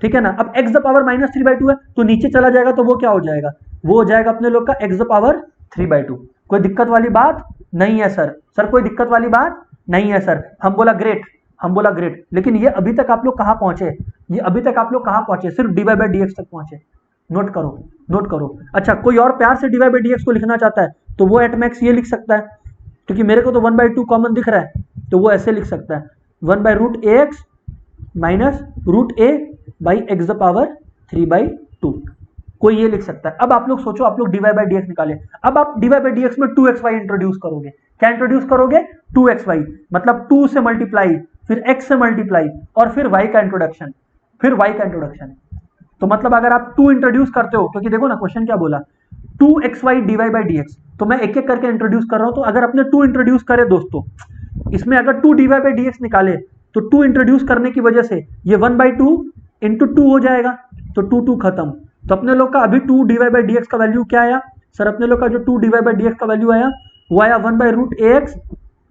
ठीक है ना। अब x द पावर -3/2 है, तो नीचे चला जाएगा, तो वो क्या हो जाएगा? वो हो जाएगा अपने लोग का x द पावर 3/2। कोई दिक्कत वाली बात नहीं है सर, सर कोई दिक्कत वाली बात नहीं है सर। हम बोला ग्रेट, हम बोला ग्रेट। लेकिन ये अभी तक आप लोग कहाँ पहुंचे? ये अभी तक आप लोग कहाँ पहुंचे? सिर्फ d y by d x तक पहुंचे। नोट करो, नोट करो। अच्छा कोई और प्यार से d y by d x को लिखना चाहता है तो वो एट मैक्स ये लिख सकता है, क्योंकि मेरे को तो 1/2 कॉमन दिख रहा है, तो वो ऐसे लिख सकता है 1/रूट a x minus root a by x the power 3/2। कोई ये लिख सकता है। अब आप लोग सोचो, आप लोग d y by d x निकाले, अब आप d y by d x में 2xy इंट्रोड्यूस करोगे। क्या इंट्रोड्यूस करोगे? 2xy, मतलब 2 से मल्टीप्लाई, फिर x से मल्टीप्लाई, और फिर y का इंट्रोडक्शन, फिर y का इंट्रोडक्शन। तो मतलब अगर आप 2 इंट्रोड्यूस करते हो, क्योंकि देखो ना क्वेश्चन क्या बोला, 2xy dy बाई dx, तो मैं एक एक करके इंट्रोड्यूस कर रहा हूं। तो अगर अपने 2 इंट्रोड्यूस करे दोस्तों, इसमें अगर 2 dy बाई dx निकाले, तो 2 इंट्रोड्यूस करने की वजह से ये 1/2 इंटू 2 हो जाएगा, तो 2 खत्म। तो अपने लोग का अभी 2 dy बाई dx का वैल्यू क्या आया सर? अपने लोग का जो 2 dy बाई dx का वैल्यू आया, वो आया 1/रूट a x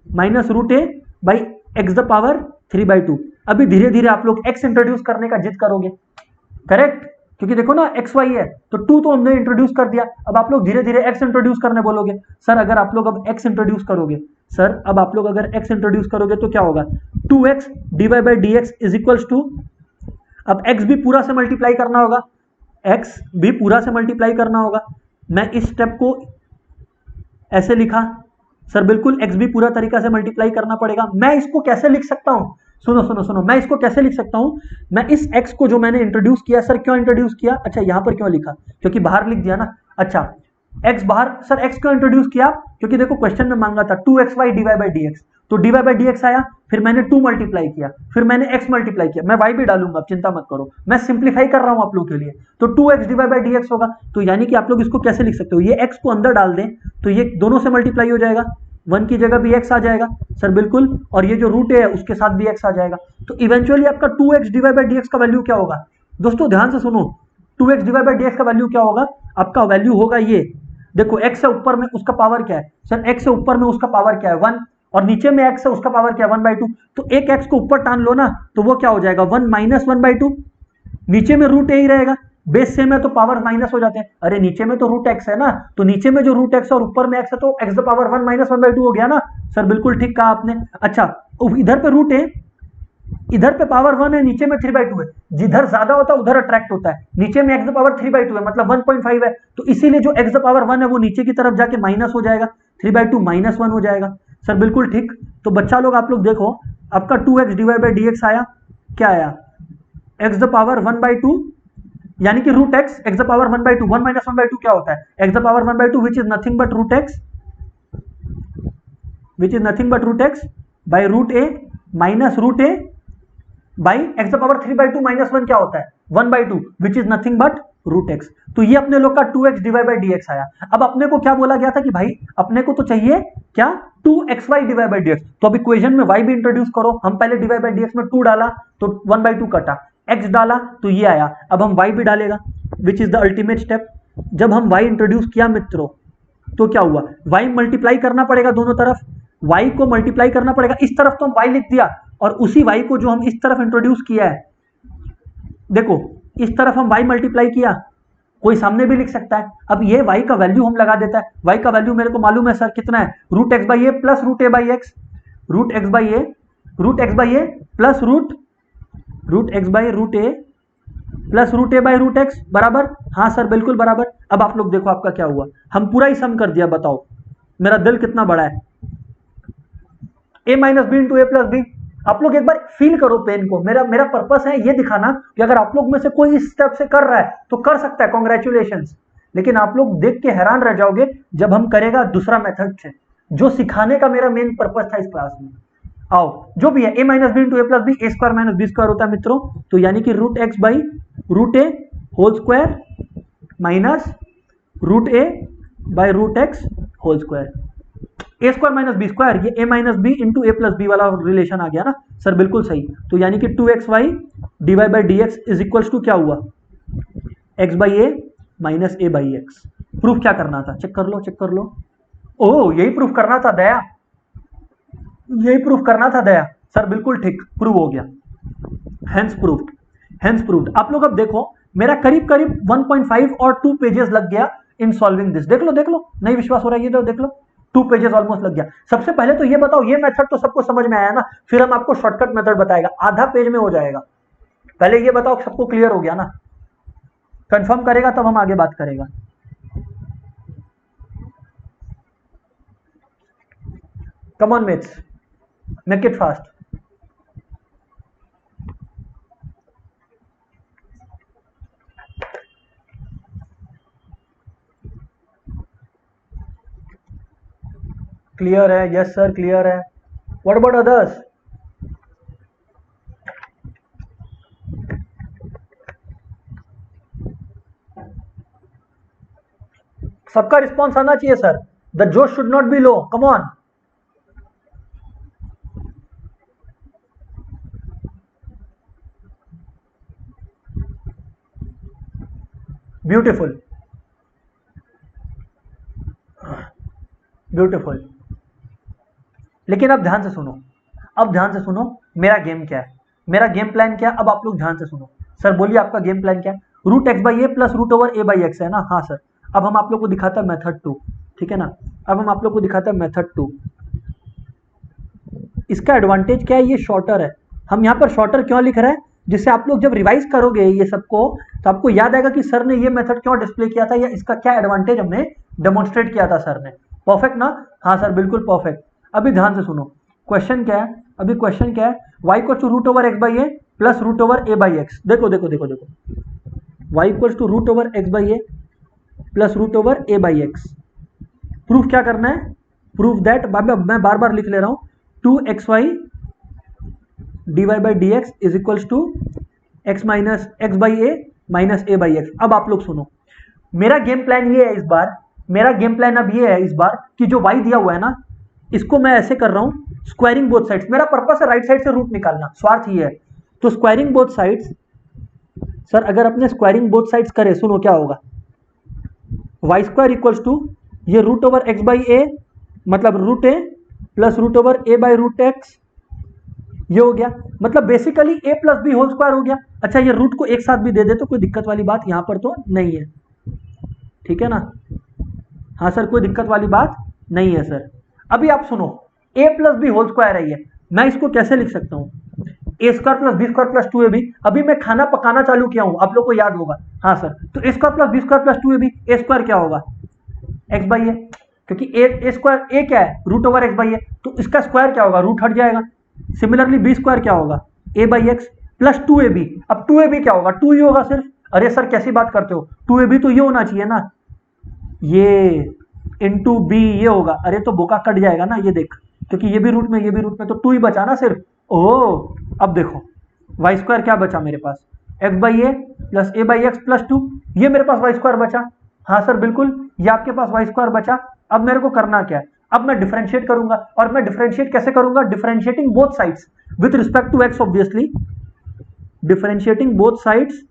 minus root a by x the power 3/2। अभी धीरे धीरे आप लोग x इंट्रोड्यूस करने का जिद करोगे, करेक्ट? क्योंकि देखो ना xy है, तो 2 तो हमने इंट्रोड्यूस कर दिया, अब आप लोग धीरे धीरे x इंट्रोड्यूस करने बोलोगे। सर अगर आप लोग अब x इंट्रोड्यूस करोगे, सर अब आप लोग अगर x इंट्रोड्यूस करोगे तो क्या होगा? 2x d y by d x is equals to, अब x भी पूरा से मल्टीप्लाई करना होगा, x भी पूरा से मल्टीप्लाई करना होगा। मैं इस स्टेप को ऐसे लिखा, सर बिल्कुल x भी पूरा तरीका से मल्टीप्लाई करना पड़ेगा। मैं इसको कैसे लिख सकता हूं? सुनो सुनो सुनो, मैं इसको कैसे लिख सकता हूं? मैं इस x को जो मैंने इंट्रोड्यूस किया, सर क्यों इंट्रोड्यूस किया? अच्छा यहां पर क्यों लिखा? क्योंकि बाहर लिख दिया ना। अच्छा x बाहर, सर x क्यों इंट्रोड्यूस किया? क्योंकि देखो क्वेश्चन में मांगा था 2xy dy बाई dx, तो dy बाई dx आया, फिर मैंने 2 मल्टीप्लाई किया, फिर मैंने x मल्टीप्लाई किया, मैं y भी डालूंगा, चिंता मत करो, मैं सिंप्लीफाई कर रहा हूं आप लोग के लिए। तो 2x dy बाई dx होगा, तो यानी कि आप लोग इसको कैसे लिख सकते हो? ये x को अंदर डाल दें तो ये दोनों से मल्टीप्लाई हो जाएगा, 1 की जगह भी x आ जाएगा, सर बिल्कुल, और ये जो रूट है उसके साथ भी x आ जाएगा। तो इवेंचुअली आपका 2x dy बाई dx का वैल्यू क्या होगा? दोस्तों ध्यान से सुनो, 2x dy बाई dx का वैल्यू क्या होगा? आपका वैल्यू होगा ये, देखो x से ऊपर में उसका पावर क्या है? सर x से ऊपर में उसका पावर क्या है? 1, और नीचे में x है उसका पावर क्या है? 1/2। तो एक x को ऊपर टान लो ना, तो वो क्या हो जाएगा? 1 माइनस 1/2। नीचे में रूट ए ही रहेगा, बेस सेम है तो पावर माइनस हो जाते हैं। अरे नीचे में तो रूट एक्स है ना, तो नीचे में जो रूट एक्स और ऊपर में एक्स है, तो एक्स द पावर 1 माइनस 1/2 हो गया ना। सर बिल्कुल ठीक कहा आपने। अच्छा इधर पे रूट है, इधर पे पावर 1 है, नीचे में 3/2 है, जिधर ज्यादा होता है उधर अट्रैक्ट होता है। नीचे में एक्स द पावर 3/2 है, मतलब 1.5 है, तो इसीलिए जो एक्स द पावर 1 है वो नीचे की तरफ जाके माइनस हो जाएगा, 3/2 माइनस 1 हो जाएगा। सर बिल्कुल ठीक। तो बच्चा लोग आप लोग देखो, आपका 2x dy बाई dx आया, क्या आया? एक्स द पावर 1/2, यानी कि root x, x the power 1/2, 1 minus 1/2 क्या होता है? X the power 1/2 which is nothing but root x, which is nothing but root x by root a minus root a by x the power 3/2 minus 1 क्या होता है? 1/2 which is nothing but root x. तो ये अपने लोग का 2x dy by dx आया। अब अपने को क्या बोला गया था कि भाई अपने को तो चाहिए क्या? 2xy dy by dx। तो अब इक्वेशन में y भी इंट्रोड्यूस करो। हम पहले dy बाई dx में 2 डाला तो 1/2 कटा, x डाला तो ये आया, अब हम y भी डालेगा, which is the ultimate step. जब हम y इंट्रोड्यूस किया मित्रों तो क्या हुआ, y मल्टीप्लाई करना पड़ेगा दोनों तरफ, y को मल्टीप्लाई करना पड़ेगा, इस तरफ तो हम y लिख दिया, और उसी y को जो हम इस तरफ इंट्रोड्यूस किया है, देखो इस तरफ हम y मल्टीप्लाई किया, कोई सामने भी लिख सकता है। अब ये y का वैल्यू हम लगा देता है, y का वैल्यू मेरे को मालूम है सर कितना है, root x by a plus root a by x, root x by a plus root x by root a plus root a by root x बराबर, हाँ सर बिल्कुल बराबर। अब आप लोग देखो आपका क्या हुआ, हम पूरा ही सम कर दिया, बताओ मेरा दिल कितना बड़ा है, a minus b into a plus b. आप लोग एक बार फील करो पेन को, मेरा पर्पस है ये दिखाना कि अगर आप लोग में से कोई इस स्टेप से कर रहा है तो कर सकता है, कॉन्ग्रेचुलेशंस। लेकिन आप लोग देख के हैरान रह जाओगे जब हम करेगा दूसरा मेथड से, जो सिखाने का मेरा मेन पर्पस था इस क्लास में। आओ जो भी है, a minus b into a plus b, a square minus b square होता है मित्रों, तो यानी कि root x by root a whole square minus root a by root x whole square, a square minus b square, ये a minus b into a plus b वाला relation आ गया ना सर, बिल्कुल सही। तो यानी कि 2xy d y by d x is equals to क्या हुआ, x by a minus a by x. Proof क्या करना था, चेक कर लो, ओह यही प्रूफ करना था दया, यही प्रूफ करना था दया सर, बिल्कुल ठीक, प्रूव हो गया, हेंस प्रूव्ड। आप लोग अब देखो मेरा करीब 1.5 और 2 पेजेस लग गया इन सॉल्विंग दिस, देख लो, नहीं विश्वास हो रहा है ये तो देख लो, 2 पेजेस ऑलमोस्ट लग गया। सबसे पहले तो ये बताओ, ये मेथड तो सबको समझ में आया ना, फिर हम आपको शॉर्टकट मेथड बताएगा, आधा पेज में हो जाएगा। पहले ये बताओ सबको क्लियर हो गया ना, कंफर्म करेगा तब हम आगे बात करेगा। Come on mates, make it fast. Clear है, यस सर क्लियर है। व्हाट अबाउट अदर्स, सबका रिस्पॉन्स आना चाहिए सर, द जोश should not be low, come on. Beautiful, लेकिन अब ध्यान से सुनो, मेरा गेम क्या है, मेरा गेम प्लान क्या है, अब आप लोग ध्यान से सुनो। सर बोलिए आपका गेम प्लान क्या है, root x by a plus root over a by x है ना, हाँ सर। अब हम आप लोग को दिखाता है मेथड 2, ठीक है ना, अब हम आप लोग को दिखाता है मेथड 2। इसका एडवांटेज क्या है, ये शॉर्टर है, हम यहाँ पर शॉर्टर क्यों लिख रहे हैं, जिससे आप लोग जब रिवाइज करोगे ये सबको तो आपको याद आएगा कि सर ने ये मेथड क्यों डिस्प्ले किया था, या इसका क्या एडवांटेज हमने डेमोन्स्ट्रेट किया था सर ने। परफेक्ट ना, हाँ सर बिल्कुल परफेक्ट। अभी ध्यान से सुनो, क्वेश्चन क्या है, y equals to root over x by a plus root over a by x. देखो y equals to root over x by a plus root over a by x. Proof क्या करना है, प्रूफ दैट, मैं बार बार लिख ले रहा हूं, 2xy d y by d x is equals to x by a minus a by x. अब आप लोग सुनो, मेरा गेम प्लान ये है इस बार, अब ये है इस बार कि जो y दिया हुआ है ना, इसको मैं ऐसे कर रहा हूं, स्क्वायरिंग बोथ साइड्स। मेरा पर्पस है राइट साइड से रूट निकालना, स्वार्थ ये है। तो स्क्वायरिंग बोथ साइड्स, सर अगर अपने स्क्वायरिंग बोथ साइड्स करें, सुनो क्या होगा, वाई स्क्वायर इक्वल्स टू ये root over x by a, मतलब root a plus root over a by root x, ये हो गया, मतलब basically a plus b whole square हो गया। अच्छा ये रूट को एक साथ भी दे दे तो कोई दिक्कत वाली बात यहां पर तो नहीं है, ठीक है ना, हाँ सर कोई दिक्कत वाली बात नहीं है सर। अभी आप सुनो, a plus b whole square है ये, मैं इसको कैसे लिख सकता हूँ, a square plus b square plus 2ab। अभी मैं खाना पकाना चालू किया हूँ, आप लोग को याद होगा, हाँ सर। तो a square plus b square plus 2ab, a square क्या होगा, एक्स बाई ए, क्योंकि ए स्क्वायर ए क्या है, रूट ओवर एक्स बाई ए, तो इसका स्क्वायर क्या होगा, रूट हट जाएगा। सिमिलरली बी स्क्वायर क्या होगा, ए बाई एक्स प्लस 2ab। अब 2ab क्या होगा, 2 ही होगा सिर्फ। अरे सर कैसी बात करते हो, 2ab तो ये होना चाहिए ना, ये इंटू बी ये होगा। अरे तो बोका कट जाएगा ना, ये देख, क्योंकि ये भी रूट में तो 2 ही बचा ना सिर्फ। ओह अब देखो वाई स्क्वायर क्या बचा मेरे पास, x by a plus a by x plus 2, ये मेरे पास वाई स्क्वायर बचा, हाँ सर बिल्कुल, ये आपके पास वाई स्क्वायर बचा। अब मेरे को करना क्या है, अब मैं डिफरेंशिएट करूंगा, और मैं डिफरेंशिएट कैसे करूंगा, differentiating both sides with respect to x obviously. Differentiating both sides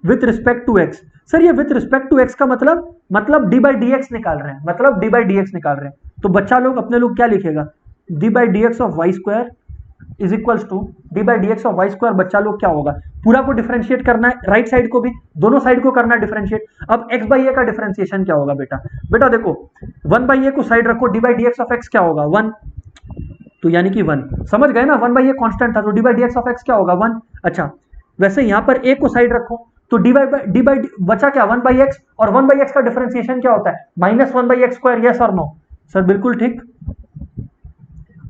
with respect to x. Sir ये विथ रिस्पेक्ट टू एक्स का मतलब डी बाई डी एक्स निकाल रहे हैं, मतलब डी बाई डी एक्स निकाल रहे हैं। तो बच्चा लोग अपने लोग क्या लिखेगा, d by d x of y square is equals to d by d x of y square. बच्चा लोग क्या होगा, पूरा को डिफरेंशिएट करना है, राइट साइड को भी, दोनों साइड को करना है डिफरेंशिएट। अब एक्स बाई ए का डिफरेंशिएशन क्या होगा बेटा, बेटा देखो 1 बाई ए को साइड रखो, D by d x of x क्या होगा 1, तो यानी कि 1, समझ गए ना, 1 बाई ए कांस्टेंट था तो d by d x of x क्या होगा 1। अच्छा वैसे यहां पर ए को साइड रखो तो डी बाई बचा क्या 1 बाई एक्स, और 1 बाई एक्स का डिफरेंशिएशन क्या होता है -1 बाई एक्स स्क्वायर, यस और नो। सर बिल्कुल ठीक।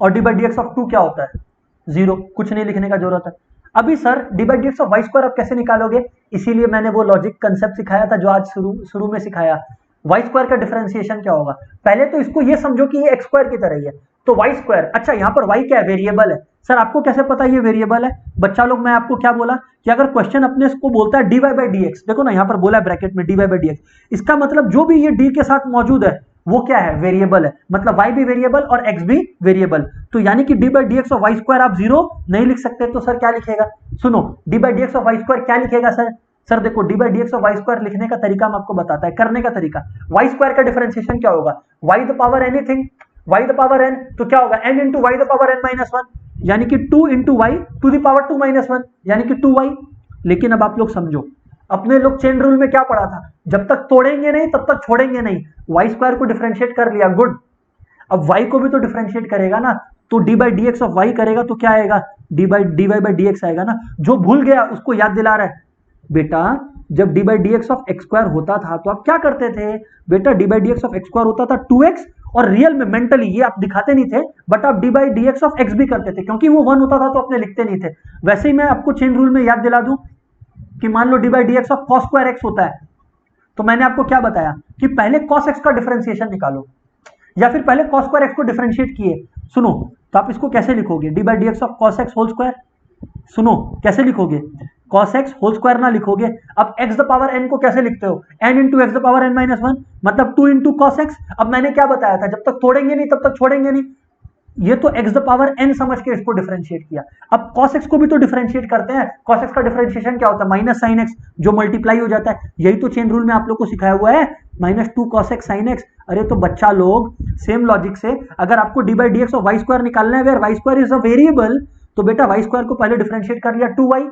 और D by d x of 2 क्या होता है 0, कुछ नहीं लिखने का जरूरत है। अभी sir d by d x of y square आप कैसे निकालोगे, इसीलिए मैंने वो लॉजिक कंसेप्ट सिखाया था जो आज शुरू में सिखाया। वाई स्क्वायर का डिफरेंशिएशन क्या होगा, पहले तो इसको ये समझो कि ये एक्स स्क्वायर की तरह ही है, तो वाई स्क्वायर, अच्छा यहाँ पर वाई क्या है, वेरिएबल है। सर आपको कैसे पता ये वेरिएबल है, बच्चा लोग मैं आपको क्या बोला कि अगर क्वेश्चन अपने को बोलता है d y by d x, देखो ना यहाँ पर बोला है ब्रैकेट में d y by d x, इसका मतलब जो भी ये डी के साथ मौजूद है वो क्या है, वेरिएबल है, मतलब y भी वेरिएबल और x भी वेरिएबल। तो यानी कि d by d x of y square आप 0 नहीं लिख सकते, तो सर क्या लिखेगा, सुनो d by d x of y square क्या लिखेगा सर, सर देखो d by d x of y square लिखने का तरीका हम आपको बताता है, करने का तरीका। वाई स्क्वायर का डिफरेंशिएशन क्या होगा, y the power anything, y the power n, तो क्या होगा n into y the power n minus 1, यानी कि 2 into y to the power 2 minus 1, यानी कि 2y। लेकिन अब आप लोग समझो, अपने लोग चेन रूल में क्या पढ़ा था, जब तक तोड़ेंगे नहीं तब तक छोड़ेंगे नहीं। वाई स्क्वायर को डिफरेंशिएट कर लिया, गुड, अब वाई को भी तो डिफरेंशिएट करेगा ना, तो d by d x of y करेगा तो क्या आएगा, d y by d x आएगा ना। जो भूल गया उसको याद दिला रहा है बेटा, जब D by d x of x square होता था तो आप क्या करते थे बेटा, D by d x of x square होता था 2x, और रियल में मेंटली ये आप दिखाते नहीं थे, बट आप D by d x of x भी करते थे, क्योंकि वो 1 होता था तो अपने लिखते नहीं थे। वैसे ही मैं आपको चेन रूल में याद दिला दूं कि मान लो d by d x of cos square x होता है, तो मैंने आपको क्या बताया कि पहले कॉस एक्स का डिफरेंशिएशन निकालो, या फिर पहले कॉस स्क्वायर एक्स को डिफरेंशिएट किए। सुनो तो आप इसको कैसे लिखोगे, d by d x of cos x whole square, सुनो कैसे लिखोगे, कॉस एक्स होल स्क्वायर ना लिखोगे। अब एक्स द पावर एन को कैसे लिखते हो, n into x the power n minus 1, मतलब 2 इंटू कॉस एक्स। अब मैंने क्या बताया था, जब तक तोड़ेंगे नहीं तब तक छोड़ेंगे नहीं, ये तो एक्स द पावर एन समझ के इसको डिफरेंशिएट किया। अब कॉस एक्स को भी तो डिफरेंशिएट करते हैं, कॉस एक्स का डिफरेंशिएशन क्या होता है, माइनस साइन एक्स, जो मल्टीप्लाई हो जाता है, यही तो चेन रूल में आप लोग को सिखाया हुआ है, -2 cos x sin x। अरे तो बच्चा लोग सेम लॉजिक से अगर आपको डी बाई डी एक्स और वाई स्क्वायर निकालना है, where y square is a variable, तो बेटा वाई स्क्वायर को पहले डिफरेंशिएट कर लिया 2y।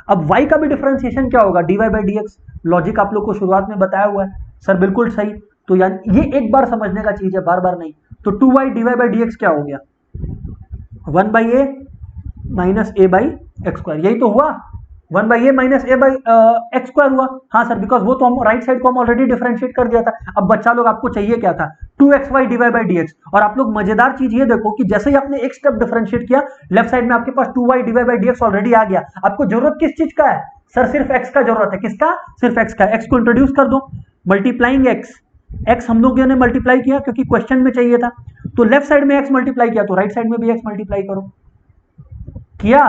अब y का भी डिफरेंशिएशन क्या होगा, d y by d x, logic आप लोग को शुरुआत में बताया हुआ है सर, बिल्कुल सही। तो यानी ये एक बार समझने का चीज है, बार बार नहीं। तो 2y d y by d x क्या हो गया, 1 by a minus a by x square, यही तो हुआ, 1 by a minus a by x square हुआ। हाँ सर, बिकॉज वो तो हम राइट साइड को हम ऑलरेडी डिफरेंशिएट कर दिया था। अब बच्चा लोग आपको चाहिए क्या था, 2xy d y by d x. और आप लोग मजेदार चीज ये देखो कि जैसे ही आपने एक स्टेप डिफरेंशिएट किया, लेफ्ट साइड में आपके पास 2y d y by d x already आ गया। आपको जरूरत किस चीज का है सर, सिर्फ x का जरूरत है, किसका, सिर्फ x का। x को इंट्रोड्यूस कर दो, मल्टीप्लाइंग x हम लोगों ने मल्टीप्लाई किया क्योंकि क्वेश्चन में चाहिए था, तो लेफ्ट साइड में x मल्टीप्लाई किया तो राइट साइड में भी x मल्टीप्लाई करो, किया,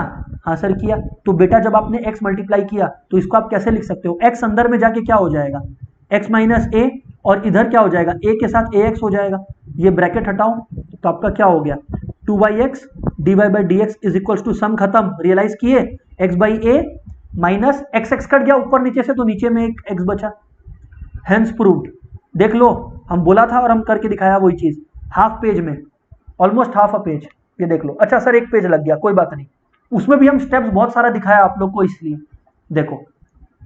हाँ सर किया। तो बेटा जब आपने x मल्टीप्लाई किया तो इसको आप कैसे लिख सकते हो, x अंदर में जाके क्या हो जाएगा, x माइनस ए, और इधर क्या हो जाएगा, a के साथ ax हो जाएगा, ये ब्रैकेट हटाओ तो आपका क्या हो गया, 2yx d y by d x is equal to some खत्म, रियलाइज किए, x by a minus x cut गया ऊपर नीचे से तो नीचे में एक x बचा, हेंस प्रूव्ड। देख लो हम बोला था और हम करके दिखाया वही चीज, हाफ पेज में, ऑलमोस्ट हाफ अ पेज, ये देख लो। अच्छा सर एक पेज लग गया, कोई बात नहीं, उसमें भी हम स्टेप्स बहुत सारा दिखाया आप लोग को, इसलिए देखो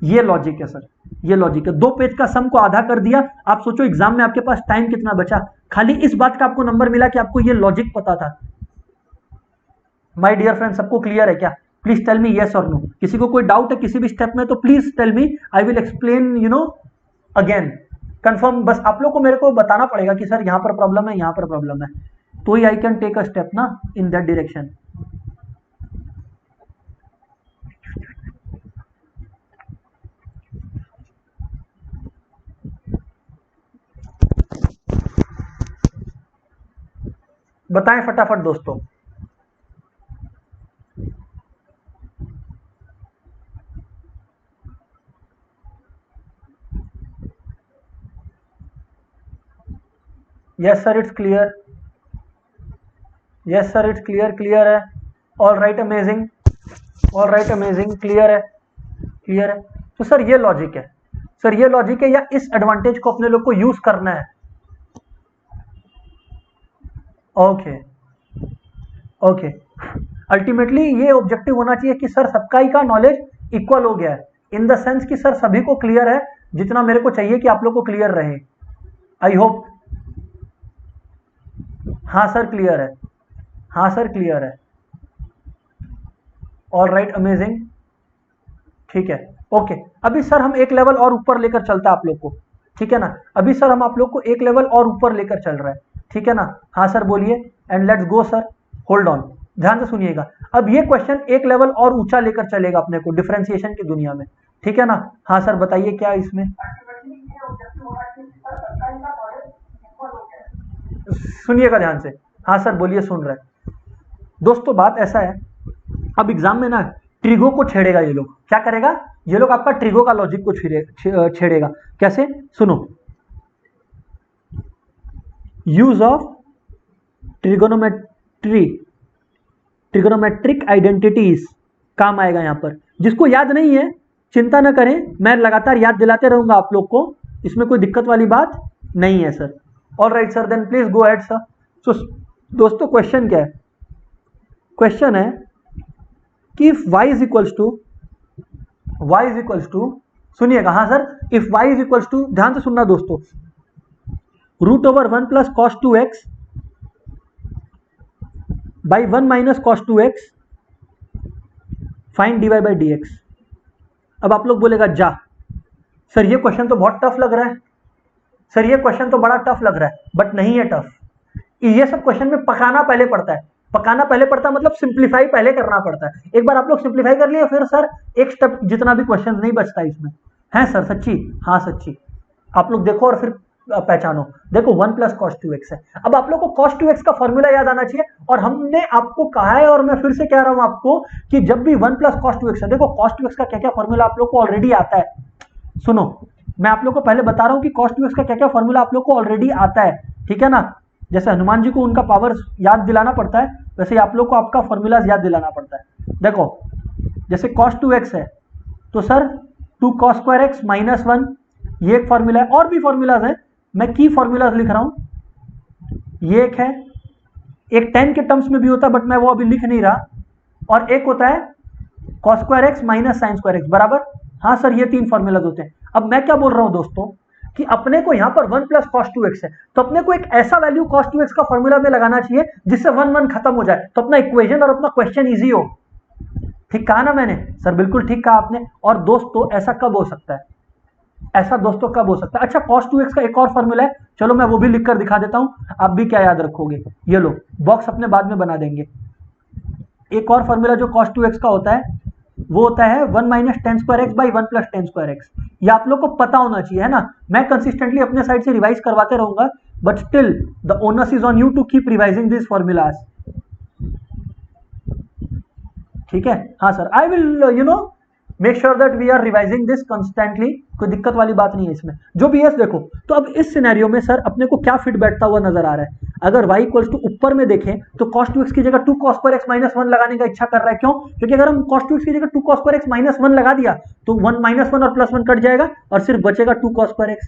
ये लॉजिक है सर, ये लॉजिक है। 2 पेज का सम को आधा कर दिया। आप सोचो एग्जाम में आपके पास टाइम कितना बचा, खाली इस बात का आपको नंबर मिला कि आपको ये लॉजिक पता था। माय डियर फ्रेंड, सबको क्लियर है क्या, प्लीज टेल मी यस और नो। किसी को कोई डाउट है किसी भी स्टेप में तो please tell me, I will explain again, confirm. बस आप लोग को मेरे को बताना पड़ेगा कि सर यहाँ पर प्रॉब्लम है, यहाँ पर प्रॉब्लम है, तो he I can take a step ना इन दैट डायरेक्शन। बताएं फटाफट दोस्तों। Yes sir it's clear, yes sir it's clear, clear है, all right, amazing. All right, amazing, clear है, क्लियर है। तो सर ये लॉजिक है, सर ये लॉजिक है, या इस एडवांटेज को अपने लोग को यूज करना है? ओके ओके, अल्टीमेटली ये ऑब्जेक्टिव होना चाहिए कि सर सबका ही का नॉलेज इक्वल हो गया है, इन द सेंस कि सर सभी को क्लियर है जितना मेरे को चाहिए कि आप लोग को क्लियर रहे। I hope. हाँ सर क्लियर है, हाँ सर क्लियर है। ऑल राइट, अमेजिंग, ठीक है, ओके। अभी सर हम एक लेवल और ऊपर लेकर चलता है आप लोग को, ठीक है ना? अभी सर हम आप लोग को एक लेवल और ऊपर लेकर चल रहा है, ठीक है ना? हाँ सर बोलिए, and let's go sir. Hold on, ध्यान से सुनिएगा। अब ये क्वेश्चन एक लेवल और ऊंचा लेकर चलेगा अपने को डिफरेंशिएशन की दुनिया में, ठीक है ना? हाँ सर बताइए क्या इसमें, सुनिएगा ध्यान से। हाँ सर बोलिए, सुन रहे हैं। दोस्तों बात ऐसा है, अब एग्जाम में ना ट्रिगो को छेड़ेगा ये लोग। क्या करेगा ये लोग? आपका ट्रिगो का लॉजिक को छेड़ेगा। कैसे? सुनो, यूज ऑफ ट्रिगोनोमेट्रिक आइडेंटिटीज काम आएगा यहां पर। जिसको याद नहीं है चिंता ना करें, मैं लगातार याद दिलाते रहूंगा आप लोग को, इसमें कोई दिक्कत वाली बात नहीं है sir. All right sir, then please go ahead sir. So दोस्तों क्वेश्चन क्या है? क्वेश्चन है कि if y is equals to, सुनिएगा। हाँ sir, if y is equals to, ध्यान से सुनना दोस्तों, root over 1 plus cos 2x by 1 minus cos 2x find dy by dx। अब आप लोग बोलेगा जा सर ये क्वेश्चन तो बहुत टफ लग रहा है, सर ये क्वेश्चन तो बड़ा टफ लग रहा है, बट नहीं है टफ। ये सब क्वेश्चन में पकाना पहले पड़ता है, पकाना पहले पड़ता है मतलब सिंप्लीफाई पहले करना पड़ता है। एक बार आप लोग सिंप्लीफाई कर लिए फिर सर एक स्टेप जितना भी क्वेश्चन नहीं बचता इसमें। है सर सच्ची? हाँ सच्ची। आप लोग देखो और फिर पहचानो। देखो 1 प्लस कॉस 2x है। अब आप लोग को कॉस 2x का फॉर्मूला याद आना चाहिए, और हमने आपको कहा है और मैं फिर से कह रहा हूं आपको कि जब भी 1 प्लस कॉस 2x है, देखो कॉस 2x का क्या क्या फॉर्मूला आप लोग को ऑलरेडी आता है। सुनो, मैं आप लोग को पहले बता रहा हूं कि cos 2x का क्या क्या फॉर्मूला आप लोग को ऑलरेडी आता है, ठीक है ना? जैसे हनुमान जी को उनका पावर याद दिलाना पड़ता है, वैसे आप लोग को आपका फॉर्मूला याद दिलाना पड़ता है। देखो जैसे cos 2x है तो sir 2 cos square x minus 1, ये एक फॉर्मूला है। और भी फॉर्मूलाज है, मैं की फॉर्मूलाज लिख रहा हूं। ये एक है, एक 10 के टर्म्स में भी होता है बट मैं वो अभी लिख नहीं रहा, और एक होता है cos square x minus sine square x बराबर। हाँ सर ये 3 फॉर्मूलाज होते हैं। अब मैं क्या बोल रहा हूं दोस्तों कि अपने को यहां पर 1 प्लस कॉस 2x है, तो अपने को एक ऐसा वैल्यू cos 2x का फॉर्मूला में लगाना चाहिए जिससे 1 1 खत्म हो जाए, तो अपना इक्वेशन और अपना क्वेश्चन इजी हो। ठीक कहा ना मैंने? सर बिल्कुल ठीक कहा आपने। और दोस्तों ऐसा कब हो सकता है? ऐसा दोस्तों कब हो सकता है? अच्छा cos 2x का एक और फॉर्मूला है, चलो मैं वो भी लिखकर दिखा देता हूं, आप भी क्या याद रखोगे। ये लो बॉक्स अपने बाद में बना देंगे। एक और फॉर्मूला जो cos 2x का होता है वो होता है 1 minus ten square x by 1 plus ten square x. ये आप लोग को पता होना चाहिए, है ना? मैं कंसिस्टेंटली अपने साइड से रिवाइज करवाते रहूंगा, but still the onus is on you to keep revising this formulas. ठीक है? हाँ sir, I will make sure that we are revising this constantly. कोई दिक्कत वाली बात नहीं है इसमें, जो भी है। देखो तो अब इस सिनेरियो में सर अपने को क्या फिट बैठता हुआ नजर आ रहा है? अगर y इक्वल्स टू ऊपर में देखें तो cos 2x की जगह 2 cos स्क्वायर x माइनस 1 लगाने का इच्छा कर रहा है। क्यों? क्योंकि अगर हम cos 2x की जगह 2 cos स्क्वायर x माइनस 1 लगा दिया तो 1 माइनस 1 और प्लस 1 कट जाएगा और सिर्फ बचेगा 2 cos स्क्वायर x।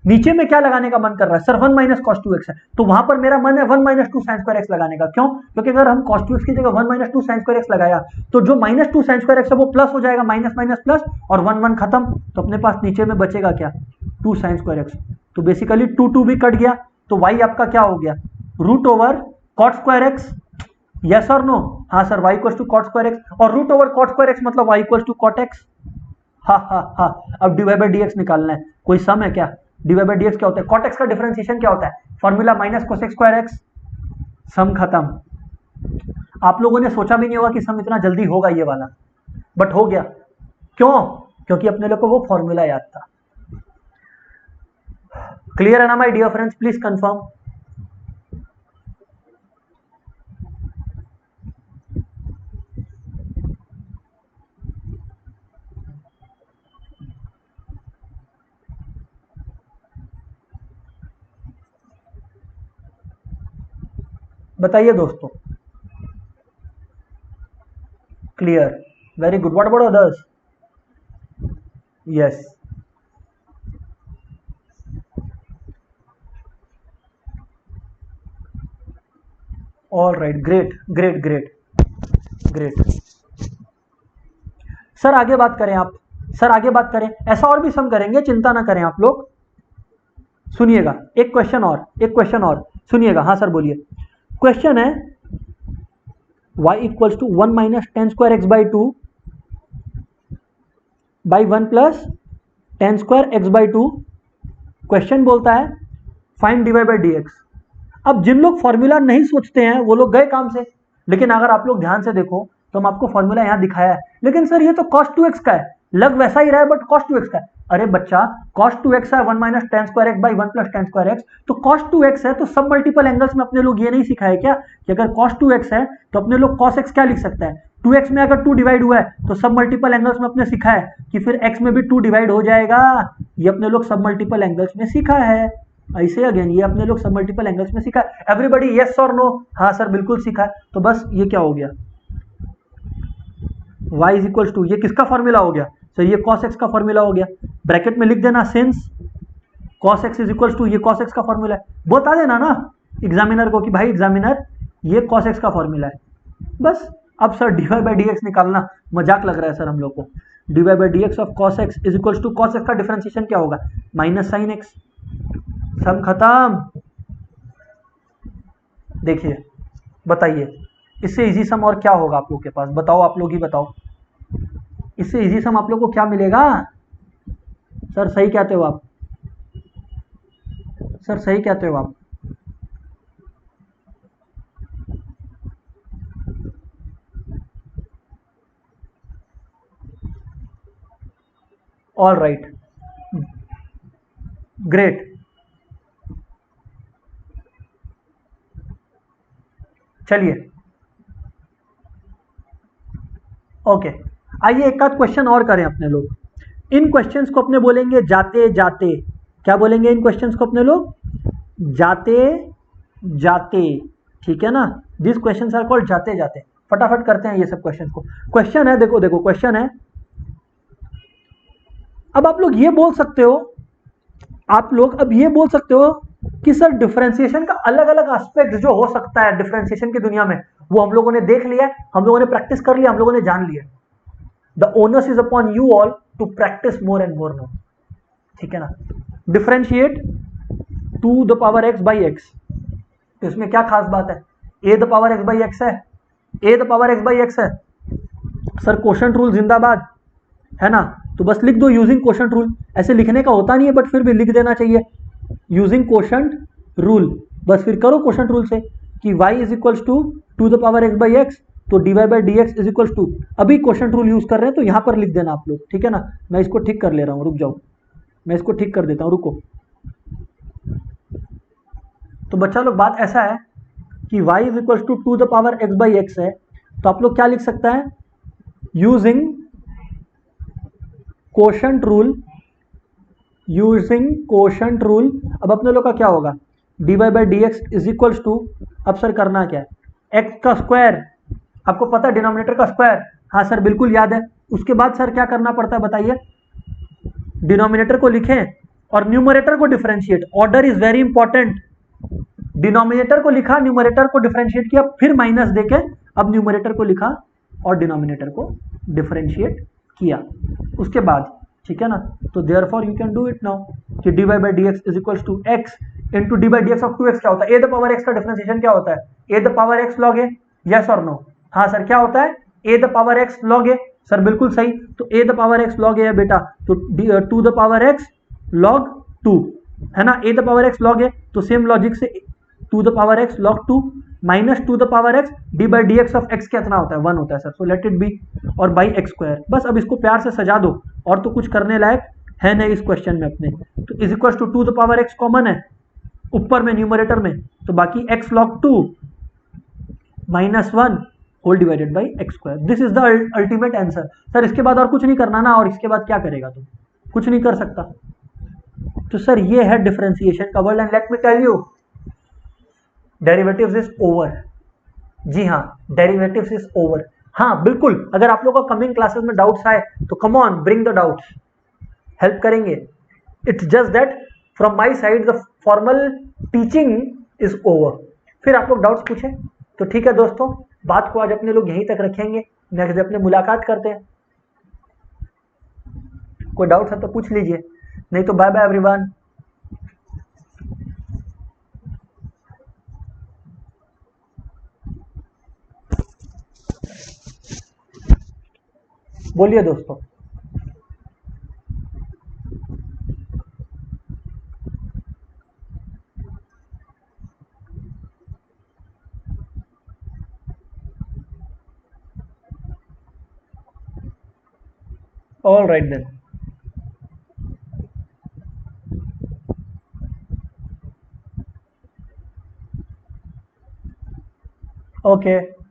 नीचे में क्या लगाने का मन कर रहा है? सर 1 माइनस cos 2x है, तो वहां पर मेरा मन है 1 माइनस 2 sin स्क्वायर x लगाने का। क्यों? क्योंकि अगर हम cos 2x की जगह 1 माइनस 2 sin स्क्वायर x लगाया तो जो माइनस 2 sin स्क्वायर x है वो प्लस हो जाएगा, माइनस माइनस प्लस, और 1 1 खत्म। तो अपने पास नीचे में बचेगा क्या? 2 sin स्क्वायर x। तो बेसिकली 2 2 भी कट गया, तो y आपका क्या हो गया? Root over cot square x। Yes और नो? हाँ sir, y equals to cot square x, और root over cot square x मतलब y equals to cot x। हाँ हाँ हाँ, अब dy बाई dx निकालना है। कोई सम है क्या? dy बाई dx क्या होता है? cot x का डिफरेंशिएशन क्या होता है? Formula minus cosec square x। सम खत्म। आप लोगों ने सोचा भी नहीं होगा कि सम इतना जल्दी होगा ये वाला, बट हो गया। क्यों? क्योंकि अपने लोग को वो फॉर्मूला याद था। क्लियर है ना my dear friends? Please confirm. बताइए दोस्तों, clear, very good. What about others? Yes, all right, great, great, great, great. Sir आगे बात करें आप, सर आगे बात करें, ऐसा और भी सम करेंगे, चिंता ना करें आप लोग। सुनिएगा, एक क्वेश्चन और, एक क्वेश्चन और सुनिएगा। हाँ सर बोलिए। क्वेश्चन है y equals to 1 minus ten square x by two by 1 plus ten square x by two. Question बोलता है find dy by d x. अब जिन लोग फॉर्मूला नहीं सोचते हैं वो लोग गए काम से, लेकिन अगर आप लोग ध्यान से देखो तो हम आपको फॉर्मूला यहां दिखाया है, लेकिन सर ये तो cos 2x का है, लग वैसा ही रहा है बट cos 2x का है। अरे बच्चा cos 2x है 1 minus ten square x by 1 plus ten square x, तो cos 2x है तो सब मल्टीपल एंगल्स में अपने लोग ये नहीं सिखाए क्या कि अगर cos 2x है तो अपने लोग cos x क्या लिख सकता है, 2x में अगर 2 डिवाइड हुआ है तो सब मल्टीपल एंगल्स में अपने सीखा है कि फिर x में भी 2 डिवाइड हो जाएगा। ये अपने लोग सब मल्टीपल एंगल्स में सीखा है। ऐसे अगेन ये अपने लोग सब मल्टीपल एंगल्स में सीखा है। एवरीबॉडी यस और नो? हाँ सर बिल्कुल सीखा है। तो बस ये क्या हो गया, y इज इक्वल टू, ये किसका फॉर्मूला हो गया सर, ये cos x का फॉर्मूला हो गया। ब्रैकेट में लिख देना since cos x is equal to, ये cos x का फॉर्मूला है, बता देना ना एग्जामिनर को कि भाई एग्जामिनर ये cos x का फॉर्मूला है। बस अब sir dy by d x निकालना मजाक लग रहा है सर हम लोग को। dy by d x of cos x is equal to cos x का डिफरेंशिएशन क्या होगा, माइनस साइन x। सम खत्म। देखिए बताइए इससे इजी सम और क्या होगा आप लोग के पास, बताओ आप लोग ही बताओ, इससे इजी सम आप लोग को क्या मिलेगा? सर सही कहते हो आप, सर सही कहते हो आप। All right, great. चलिए ओके, आइए एक आध क्वेश्चन और करें अपने लोग। इन क्वेश्चंस को अपने बोलेंगे जाते जाते, क्या बोलेंगे इन क्वेश्चंस को अपने लोग, जाते जाते, ठीक है ना। दिस क्वेश्चंस आर कॉल्ड जाते जाते। फटाफट करते हैं ये सब क्वेश्चंस को। क्वेश्चन है, देखो देखो क्वेश्चन है। अब आप लोग ये बोल सकते हो, आप लोग अब ये बोल सकते हो कि सर डिफरेंशिएशन का अलग अलग एस्पेक्ट जो हो सकता है डिफरेंशिएशन की दुनिया में वो हम लोगों ने देख लिया, हम लोगों ने प्रैक्टिस कर लिया, हम लोगों ने जान लिया। The onus is upon you all to practise more and more now, ठीक है ना। Differentiate two the power x by x, तो इसमें क्या खास बात है, a the power x by x है, a the power x by x है। सर कोशेंट रूल जिंदाबाद, है ना। तो बस लिख दो यूजिंग कोशेंट रूल। ऐसे लिखने का होता नहीं है बट फिर भी लिख देना चाहिए यूजिंग कोशेंट रूल। बस फिर करो कोशेंट रूल से कि y is equals to the power x by x, तो dy by d x is equals to, अभी कोशेंट रूल यूज कर रहे हैं तो यहां पर लिख देना आप लोग, ठीक है ना। मैं इसको ठीक कर ले रहा हूं, रुक जाओ, मैं इसको ठीक कर देता हूं, रुको। तो बच्चा लोग बात ऐसा है कि y is equals to the power x by x है, तो आप लोग क्या लिख सकता है, using quotient rule, using quotient rule. अब अपने लोग का क्या होगा, dy by d x is equals to, अब सर करना क्या है, x का स्क्वायर, आपको पता है डिनोमिनेटर का स्क्वायर, हाँ सर बिल्कुल याद है। उसके बाद सर क्या करना पड़ता है बताइए, डिनोमिनेटर को लिखें और न्यूमरेटर को differentiate, order is very important. Denominator को लिखा, न्यूमरेटर को डिफरेंशिएट किया, फिर माइनस देके अब न्यूमरेटर को लिखा और डिनोमिनेटर को डिफरेंशिएट किया उसके बाद, ठीक है ना। तो therefore you can do it now कि dy by d x is equals to x into d by d x of 2x क्या होता है, ए द पावर x का डिफरेंशिएशन क्या होता है, a the power x log a, yes और no? हाँ सर क्या होता है, a the power x log a, sir बिल्कुल सही। तो a the power x log a है बेटा, तो two the power x log 2 है ना, a the power x log a, तो सेम लॉजिक से two the power x log 2 minus two the power x d by d x of x कितना होता है, 1 होता है sir, so let it be, और बाई एक्स स्क्वायर। बस अब इसको प्यार से सजा दो, और तो कुछ करने लायक है नहीं इस क्वेश्चन में अपने। तो is equal to the power x common है ऊपर में न्यूमरेटर में, तो बाकी x log 2 minus 1 whole divided by x square. This is the ultimate answer. Sir इसके बाद और कुछ नहीं करना ना, और इसके बाद क्या करेगा तुम, कुछ नहीं कर सकता। तो सर ये है डिफरेंशिएशन का word, and let me tell you derivatives is over. जी हाँ, डेरिवेटिव्स इज ओवर। हाँ बिल्कुल, अगर आप लोगों का कमिंग क्लासेस में डाउट्स आए तो come on bring the doubts, help करेंगे. It's just that from my side the formal teaching is over. फिर आप लोग डाउट्स पूछें तो ठीक है दोस्तों, बात को आज अपने लोग यहीं तक रखेंगे. नेक्स्ट डे अपने मुलाकात करते हैं. कोई डाउट है तो पूछ लीजिए, नहीं तो बाय बाय एवरीवन. बोलिए दोस्तों. All right then. ओके.